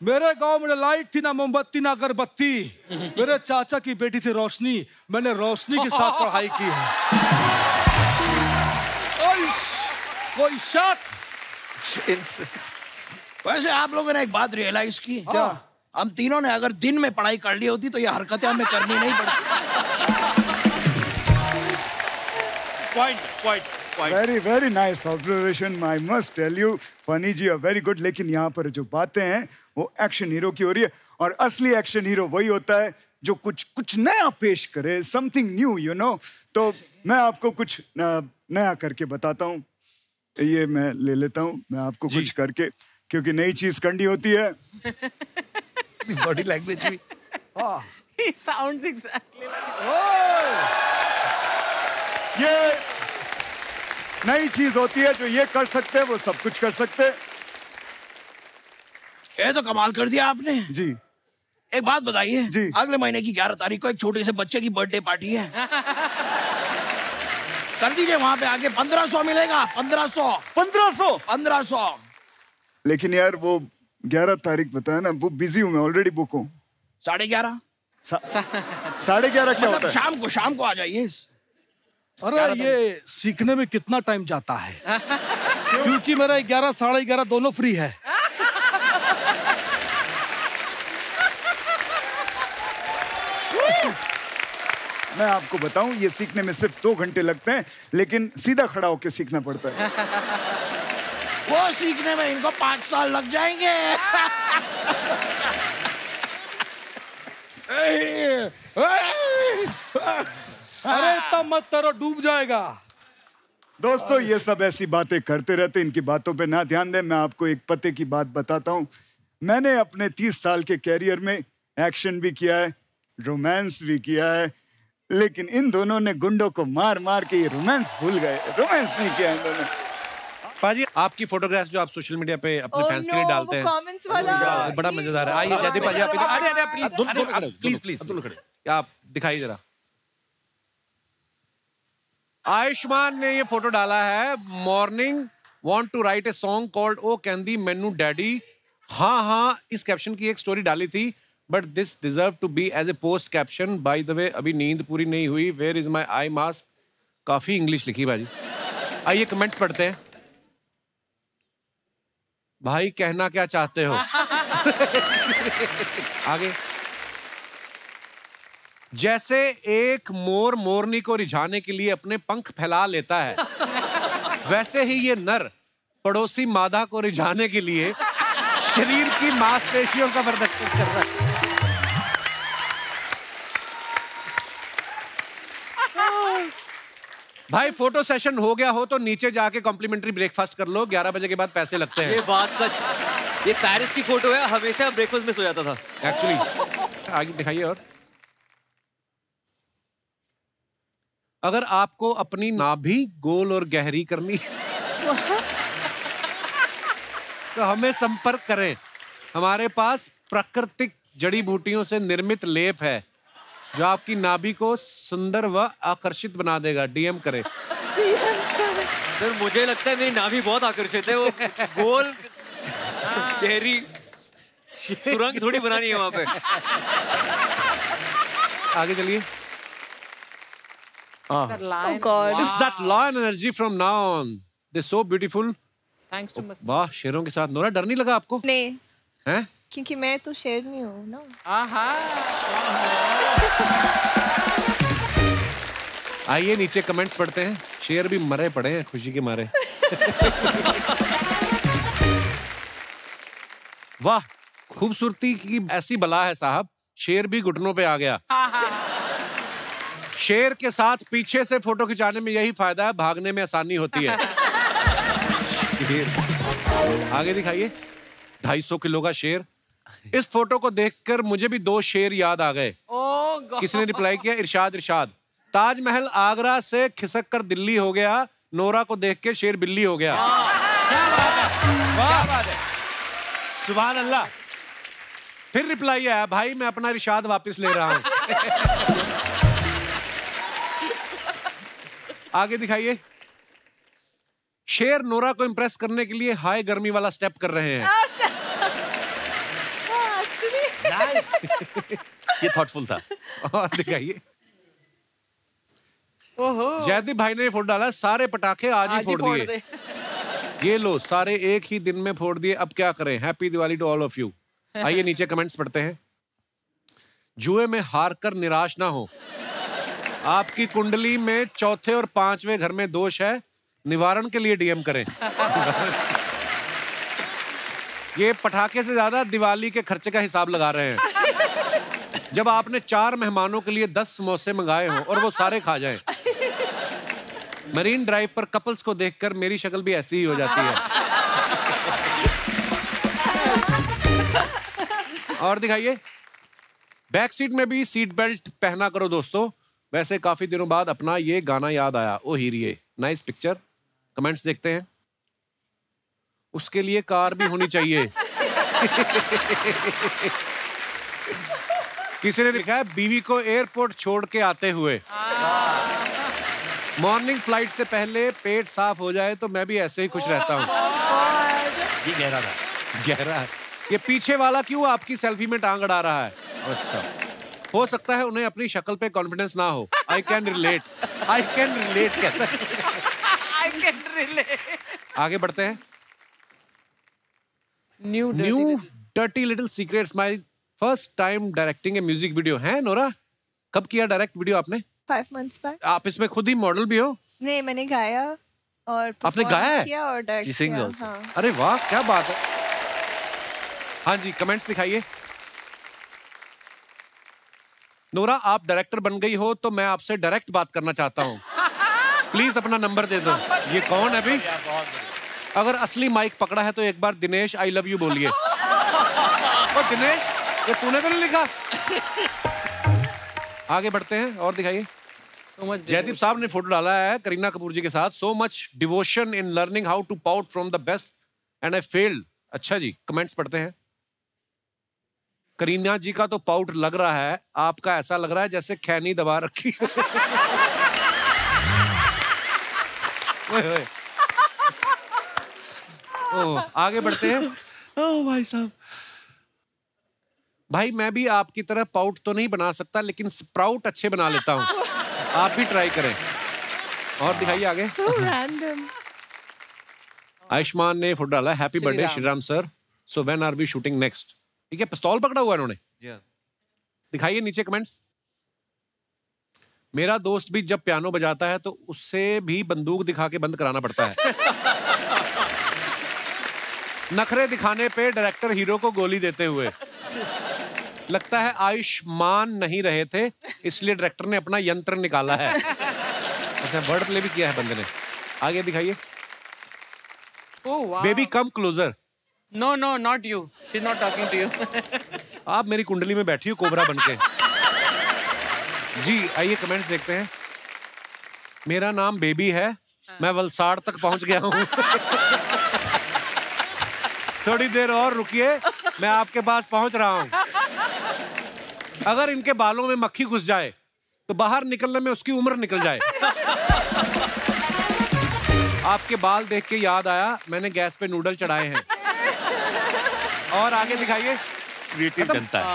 मेरे गांव में लाइट थी ना मोमबत्ती ना अगरबत्ती। मेरे चाचा की बेटी थी रोशनी, मैंने रोशनी के साथ पढ़ाई की है। कोई शक? वैसे आप लोगों ने एक बात रियलाइज की क्या? हम तीनों ने अगर दिन में पढ़ाई कर ली होती तो ये हरकतें हमें करनी नहीं पड़ती। Point. Very nice observation. I must tell you, funny ji are very good. लेकिन यहाँ पर जो बातें हैं वो एक्शन हीरो की हो रही है, और असली एक्शन हीरो वही होता है जो कुछ नया पेश करे, something new, you know. तो मैं आपको कुछ नया करके बताता हूँ। ये मैं ले लेता हूँ, मैं आपको कुछ करके, क्योंकि नई चीज करनी होती है। बॉडी लैंग्वेज भी। He sounds exactly like ये नई चीज होती है, जो ये कर सकते हैं वो सब कुछ कर सकते हैं। ये तो कमाल कर दिया आपने जी। एक बात बताइए जी, अगले महीने की 11 तारीख को एक छोटे से बच्चे की बर्थडे पार्टी है। कर दीजिए, वहां पे आके 1500 मिलेगा। 1500। लेकिन यार वो 11 तारीख बताया ना, वो बिजी हूँ मैं, ऑलरेडी बुक हूँ। 11:30 11:30 क्या मतलब होता है? शाम को आ जाइए। अरे ये सीखने में कितना टाइम जाता है? क्योंकि मेरा 11 साढ़े 11 दोनों फ्री है। मैं आपको बताऊं, ये सीखने में सिर्फ 2 घंटे लगते हैं, लेकिन सीधा खड़ा होकर सीखना पड़ता है। वो सीखने में इनको 5 साल लग जाएंगे। अरे इतना मत करो, डूब जाएगा। दोस्तों, ये सब ऐसी बातें करते रहते, इनकी बातों पे ना ध्यान दें। मैं आपको एक पते की बात बताता हूँ। मैंने अपने 30 साल के कैरियर में एक्शन भी किया है, रोमांस भी किया है, लेकिन इन दोनों ने गुंडों को मार मार के ये रोमांस भूल गए। रोमांस नहीं किया इन दोनों। पाजी, आपकी फोटोग्राफ्स जो आप सोशल मीडिया पे अपने फैंस के लिए डालते हैं, कमेंट्स वाला वो बड़ा मजेदार है। आइए जयदीप पाजी, आप प्लीज आप दिखाइए जरा। आयुष्मान ने ये फोटो डाला है, morning want to write a song called ओ कैंदी मैनू डैडी। हाँ, इस कैप्शन की एक स्टोरी डाली थी, but this deserve to be as a post caption. By the way, अभी नींद पूरी नहीं हुई। Where is my eye mask? काफी इंग्लिश लिखी भाजी। आइए कमेंट्स पढ़ते हैं। भाई कहना क्या चाहते हो? आगे। जैसे एक मोर मोरनी को रिझाने के लिए अपने पंख फैला लेता है, वैसे ही ये नर पड़ोसी मादा को रिझाने के लिए शरीर की मांसपेशियों का प्रदर्शन कर रहा है। भाई फोटो सेशन हो गया हो तो नीचे जाके कॉम्प्लीमेंट्री ब्रेकफास्ट कर लो, 11 बजे के बाद पैसे लगते हैं। ये बात सच। ये पेरिस की फोटो है, हमेशा ब्रेकफास्ट में सो जाता था एक्चुअली। आगे दिखाइए। और अगर आपको अपनी नाभि गोल और गहरी करनी तो हमें संपर्क करें। हमारे पास प्राकृतिक जड़ी बूटियों से निर्मित लेप है जो आपकी नाभि को सुंदर व आकर्षित बना देगा। डीएम करें। सर मुझे लगता है मेरी नाभि बहुत आकर्षित है। वो गोल गहरी सुरंग थोड़ी बनानी है वहां पे। आगे चलिए। Oh God. It's that lion energy from now on. They're so beautiful. Thanks to Ms. वाह, शेरों के साथ। नोरा, डर नहीं लगा आपको? नहीं, हैं? क्योंकि मैं तो शेरनी हूँ ना। आइए नीचे कमेंट्स पढ़ते हैं। शेर भी मरे पड़े हैं खुशी के मारे। वाह, खूबसूरती की ऐसी बला है साहब, शेर भी घुटनों पे आ गया। शेर के साथ पीछे से फोटो खिंचाने में यही फायदा है, भागने में आसानी होती है। आगे दिखाइए। 250 किलो का शेर। इस फोटो को देखकर मुझे भी 2 शेर याद आ गए। किसने रिप्लाई किया? इरशाद। इरशाद, ताजमहल आगरा से खिसक कर दिल्ली हो गया, नोरा को देख के शेर बिल्ली हो गया। क्या बात है, क्या बात है, सुभान अल्लाह। फिर रिप्लाई आया, भाई मैं अपना इरशाद वापस ले रहा हूं। आगे दिखाइए। शेर नोरा को इंप्रेस करने के लिए हाई गर्मी वाला स्टेप कर रहे हैं। ये थॉटफुल था। और दिखाइए। जयदीप भाई ने फोड़ डाला, सारे पटाखे आज ही फोड़ दिए। ये लो, सारे एक ही दिन में फोड़ दिए, अब क्या करें। Happy Diwali to all of you. आइए नीचे कमेंट्स पढ़ते हैं। जुए में हार कर निराश ना हो, आपकी कुंडली में चौथे और 5वें घर में दोष है, निवारण के लिए डीएम करें। ये पटाखे से ज्यादा दिवाली के खर्चे का हिसाब लगा रहे हैं। जब आपने 4 मेहमानों के लिए 10 समोसे मंगाए हों और वो सारे खा जाएं। मरीन ड्राइव पर कपल्स को देखकर मेरी शक्ल भी ऐसी ही हो जाती है। और दिखाइए। बैक सीट में भी सीट बेल्ट पहना करो दोस्तों। वैसे काफी दिनों बाद अपना ये गाना याद आया, ओ हीरिये। Nice picture. कमेंट्स देखते हैं। उसके लिए कार भी होनी चाहिए। किसी ने लिखा है, बीवी को एयरपोर्ट छोड़ के आते हुए। मॉर्निंग फ्लाइट से पहले पेट साफ हो जाए तो मैं भी ऐसे ही खुश रहता हूँ। ये गहरा था। गहरा है। ये पीछे वाला क्यों आपकी सेल्फी में टांग अड़ा रहा है? अच्छा, हो सकता है उन्हें अपनी शक्ल पे कॉन्फिडेंस ना हो। I can relate. I can relate कहता है। I can relate. आगे बढ़ते हैं। New dirty little secrets, my first time directing A music video. है नोरा, कब किया डायरेक्ट वीडियो आपने? 5 months back। आप इसमें खुद ही मॉडल भी हो? नहीं, मैंने गाया और आपने गाया है? किया और डायरेक्ट किया। हाँ। अरे वाह, क्या बात है। हाँ जी, कमेंट्स दिखाइए। नोरा, आप डायरेक्टर बन गई हो तो मैं आपसे डायरेक्ट बात करना चाहता हूँ। प्लीज अपना नंबर दे दो। ये कौन है अभी? अगर असली माइक पकड़ा है तो एक बार दिनेश आई लव यू बोलिए। दिनेश, ये तूने तो नहीं लिखा? आगे बढ़ते हैं और दिखाइए। जयदीप साहब ने फोटो डाला है करीना कपूर जी के साथ। So much devotion in learning how to pout from the best and I failed. अच्छा जी, कमेंट्स पढ़ते हैं। करीना जी का तो पाउट लग रहा है, आपका ऐसा लग रहा है जैसे खैनी दबा रखी। आगे बढ़ते हैं। ओ भाई साहब, भाई मैं भी आपकी तरह पाउट तो नहीं बना सकता, लेकिन स्प्राउट अच्छे बना लेता हूँ। आप भी ट्राई करें। और दिखाइए आगे। So random। आयुष्मान ने फोटो डाला, happy birthday Shriram sir, so when are we shooting next. ठीक है, पिस्तौल पकड़ा हुआ इन्होंने। दिखाइए नीचे कमेंट्स। मेरा दोस्त भी जब पियानो बजाता है तो उससे भी बंदूक दिखा के बंद कराना पड़ता है। नखरे दिखाने पे डायरेक्टर हीरो को गोली देते हुए। लगता है आयुष्मान नहीं रहे थे, इसलिए डायरेक्टर ने अपना यंत्र निकाला है। अच्छा, वर्ड प्ले भी किया है बंदे ने। आगे दिखाइए। Baby come closer. No no, not you, she is not talking to you. आप मेरी कुंडली में बैठी हो कोबरा बनके। जी आइए कमेंट्स देखते हैं। मेरा नाम बेबी है, मैं वलसाड़ तक पहुंच गया हूं। थोड़ी देर और रुकिए, मैं आपके पास पहुंच रहा हूं। अगर इनके बालों में मक्खी घुस जाए तो बाहर निकलने में उसकी उम्र निकल जाए। आपके बाल देख के याद आया, मैंने गैस पे नूडल चढ़ाए हैं। और आगे दिखाइए। क्रिएटिव जनता है।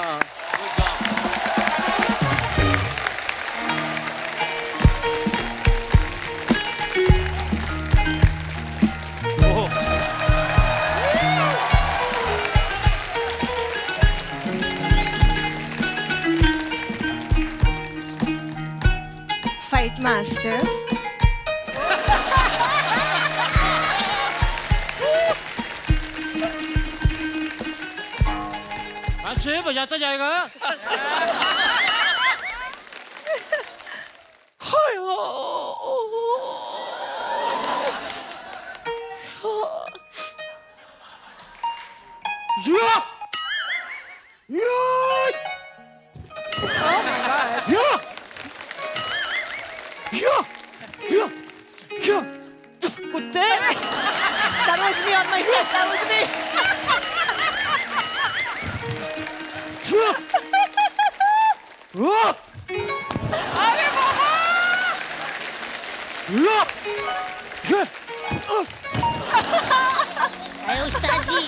Fight master। अच्छे बजाता जाएगा। अरे बाबा! अरे उस्ताद जी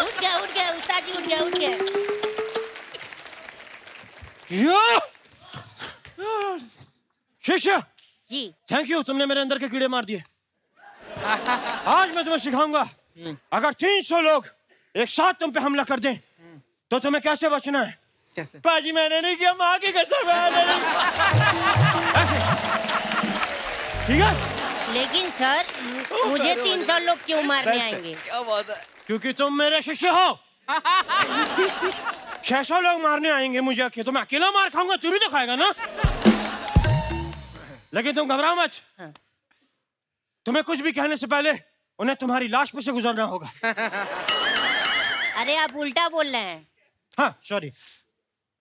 उठ गया उस्ताद जी उठ गया शिष्य जी थैंक यू, तुमने मेरे अंदर के कीड़े मार दिए। आज मैं तुम्हें सिखाऊंगा, अगर 300 लोग एक साथ तुम पे हमला कर दें तो तुम्हें कैसे बचना है। कैसे? पाजी मैंने नहीं किया, माँ की कसम है। ऐसे ठीक है? लेकिन सर मुझे 300 लोग क्यों मारने आएंगे? क्या बात है? क्योंकि तुम मेरे शिष्य हो। 600 लोग मारने आएंगे मुझे, तो मैं अकेला मार खाऊंगा, तू भी तो खाएगा ना। लेकिन तुम घबराओ मत, तुम्हें कुछ भी कहने से पहले उन्हें तुम्हारी लाश पे से गुजरना होगा। अरे आप उल्टा बोल रहे हैं। हाँ सॉरी,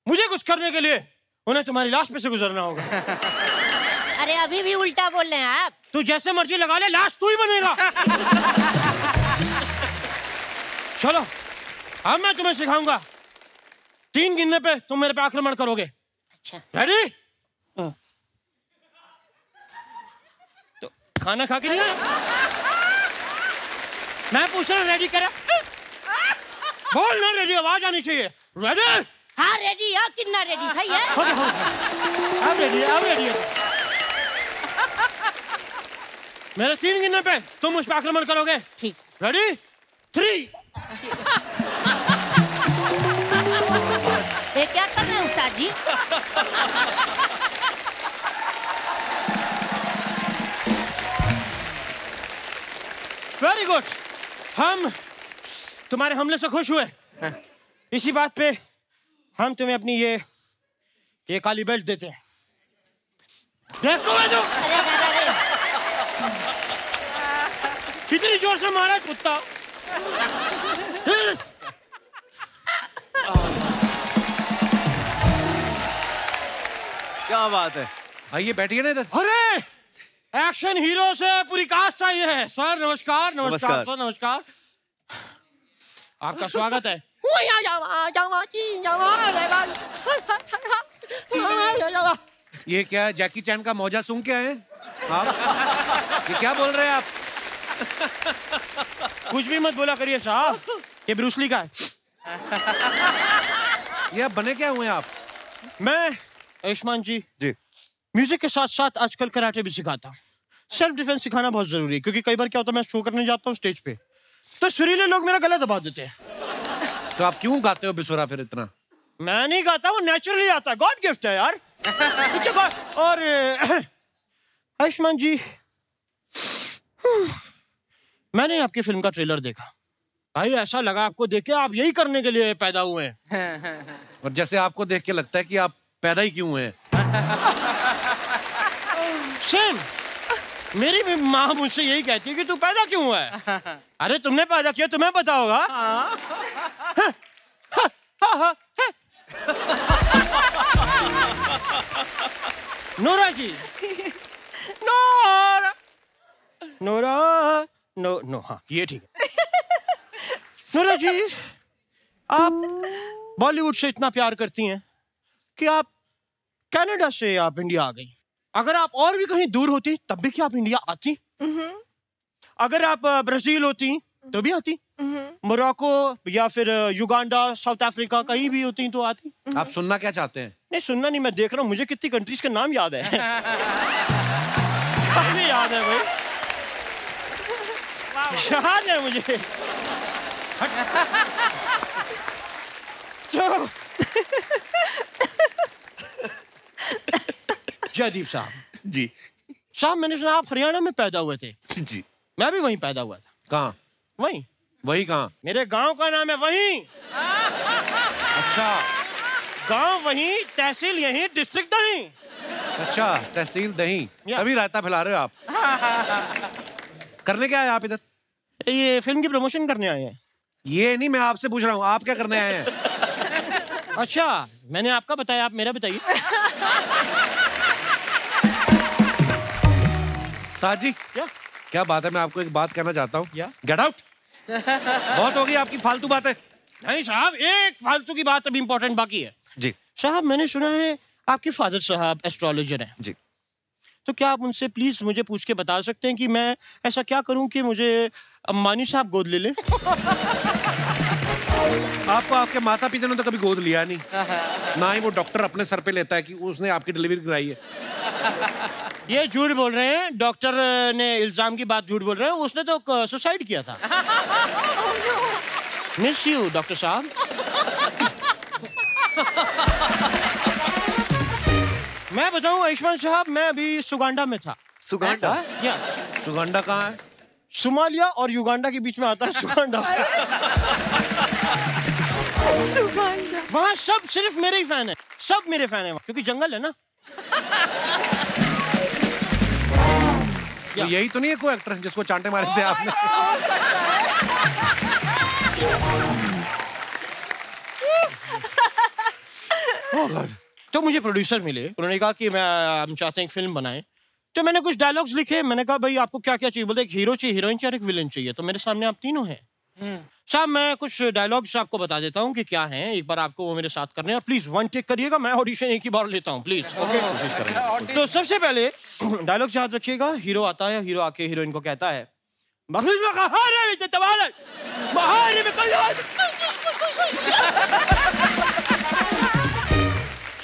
मुझे कुछ करने के लिए उन्हें तुम्हारी लाश पे से गुजरना होगा। अरे अभी भी उल्टा बोल रहे हैं आप। तू जैसे मर्जी लगा ले, लाश तू ही बनेगा। चलो अब मैं तुम्हें सिखाऊंगा, 3 गिनने पे तुम मेरे पे आक्रमण करोगे। अच्छा रेडी? तो खाना खा के नहीं आया? मैं पूछ रहा हूँ रेडी करा? बोल ना रेडी, आवाज आनी चाहिए। रेडी? हाँ रेडी है, कितना रेडी सही है? अब रेडी है, अब रेडी है। मेरे 3 गिनने पे तुम उस पर आक्रमण करोगे। ठीक। रेडी? 3। ये क्या कर रहे हैं उस्ताद जी? वेरी गुड, हम तुम्हारे हमले से खुश हुए। इसी बात पे हम तुम्हें अपनी ये काली बेल्ट देते हैं। देखो मैं जो कितनी जोर से मारा कुत्ता। क्या बात है? आइए बैठिए ना इधर। अरे एक्शन हीरो से पूरी कास्ट आई है। सर नमस्कार। नमस्कार सर, नमस्कार। आपका स्वागत है। ये क्या है, जैकी चैन का मौजा सूंघ के आए हैं आप? ये क्या बोल रहे हैं आप? कुछ भी मत बोला करिए साहब, ये ब्रूसली का है। ये आप बने क्या हुए आप? मैं आयुष्मान जी म्यूजिक के साथ साथ आजकल कराटे भी सिखाता हूँ। सेल्फ डिफेंस सिखाना बहुत जरूरी है, क्योंकि कई बार क्या होता है, मैं शो करने जाता हूँ स्टेज पे तो सुरीले लोग मेरा गला दबा देते हैं। तो आप क्यों गाते हो बिसुरा फिर इतना? मैं नहीं गाता, वो नेचुरली आता है, गॉड गिफ्ट है यार। और आयुष्मान जी, मैंने आपकी फिल्म का ट्रेलर देखा भाई, ऐसा लगा आपको देख के आप यही करने के लिए पैदा हुए हैं। और जैसे आपको देख के लगता है कि आप पैदा ही क्यों हुए हैं। सेम, मेरी भी माँ मुझसे यही कहती है कि तू पैदा क्यों हुआ है। अरे तुमने पैदा किया, तुम्हें पता होगा। नोरा जी, नोरा नोरा नो नो हाँ ये ठीक है। नोरा जी, आप बॉलीवुड से इतना प्यार करती हैं कि आप कनाडा से आप इंडिया आ गई। अगर आप और भी कहीं दूर होती तब भी क्या आप इंडिया आती? अगर आप ब्राजील होती तो भी आती, मोरक्को या फिर युगांडा, साउथ अफ्रीका कहीं भी होती तो आती। आप सुनना क्या चाहते हैं? नहीं सुनना नहीं, मैं देख रहा हूँ मुझे कितनी कंट्रीज के नाम याद है। याद है भाई, याद है मुझे। तो जयदीप साहब जी साहब, मैंने सुना आप हरियाणा में पैदा हुए थे। जी मैं भी वहीं पैदा हुआ था। कहाँ? वहीं। वही कहाँ? मेरे गांव का नाम है वहीं। अच्छा, गांव वहीं, तहसील यहीं, डिस्ट्रिक्ट दहीं। अच्छा तहसील दहीं, तभी रायता फैला रहे हो आप। करने क्या आए आप इधर? ये फिल्म की प्रमोशन करने आए हैं। ये नहीं, मैं आपसे पूछ रहा हूँ आप क्या करने आए हैं? अच्छा, मैंने आपका बताया, आप मेरा बताइए। उस्ताद जी क्या बात है, मैं आपको एक बात कहना चाहता हूँ। Get out. बहुत हो गई आपकी फालतू बातें। नहीं साहब, एक फालतू की बात अभी इम्पोर्टेंट बाकी है। जी साहब, मैंने सुना है आपके फादर साहब एस्ट्रोलॉजर हैं। जी। तो क्या आप उनसे प्लीज मुझे पूछ के बता सकते हैं कि मैं ऐसा क्या करूं कि मुझे अम्बानी साहब गोद ले लें? आपको आपके माता पिता ने तो कभी गोद लिया नहीं, ना ही वो डॉक्टर अपने सर पे लेता है कि उसने आपकी डिलीवरी कराई है। ये झूठ बोल रहे हैं, डॉक्टर ने इल्जाम की बात झूठ बोल रहे हैं, उसने तो सुसाइड किया था। मिस यू डॉक्टर साहब। मैं बताऊं आयुष्मान साहब, मैं अभी सुगांडा में था। सुगांडा? या सुगांडा कहाँ है? सोमालिया और युगांडा के बीच में आता है सुगांडा। वहाँ सब सिर्फ मेरे ही फैन है, सब मेरे फैन है क्योंकि जंगल है ना। तो यही तो नहीं है कोई एक्टर जिसको चांटे मारे थे आपने? तो मुझे प्रोड्यूसर मिले, उन्होंने कहा कि हम चाहते हैं एक फिल्म बनाएं। तो मैंने कुछ डायलॉग्स लिखे, मैंने कहा भाई आपको क्या क्या चाहिए? बोलते एक हीरो चाहिए, हीरोइन चाहिए और एक विलन चाहिए। तो मेरे सामने आप तीनों हैं। साहब मैं कुछ डायलॉग्स आपको बता देता हूँ कि क्या हैं, एक बार आपको वो मेरे साथ करने हैं और प्लीज वन टेक करिएगा, मैं ऑडिशन एक ही बार लेता हूँ प्लीज। ओके। तो सबसे पहले डायलॉग याद रखिएगा, हीरो आता है, हीरो आके हीरोइन को कहता है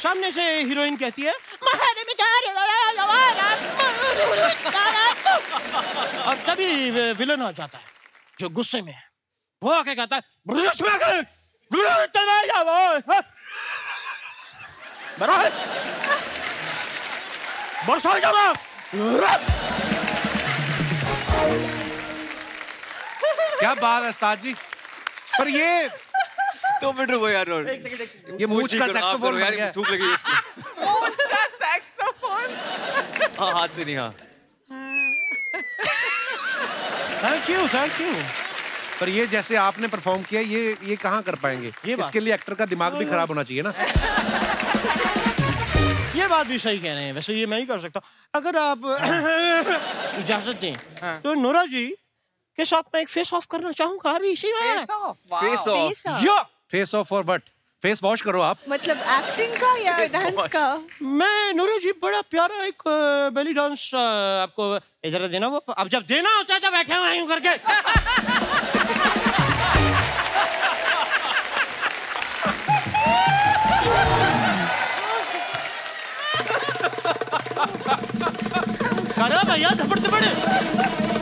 सामने से हीरोइन कहती है और तभी विलन आ जाता है जो गुस्से में है, वो आके कहता है क्या बात है उस्ताद जी, पर ये 2 मिनट रुको यार। ये मूंछ का सैक्सोफोन बन गया। थूक लगी इसको। मूंछ का सैक्सोफोन। हाँ, हाथ से नहीं। हाँ थैंक यू थैंक यू। पर ये जैसे आपने परफॉर्म किया, ये कहाँ कर पाएंगे? इसके लिए एक्टर का दिमाग भी खराब होना चाहिए ना। ये बात भी सही कह रहे हैं, वैसे ये मैं ही कर सकता हूँ अगर आप इजाजत दें। तो नोरा जी के साथ मैं एक फेस ऑफ करना चाहूंगा अभी इसी में। Face off? Face off? या face off for what? Face wash करो आप। मतलब एक्टिंग का या डांस का? मैं नूरा जी बड़ा प्यारा एक बेली डांस आपको इधर देना, वो अब जब देना होता है तो बैठे हुए हैं करके। करो भैया, थप्पड़ थप्पड़।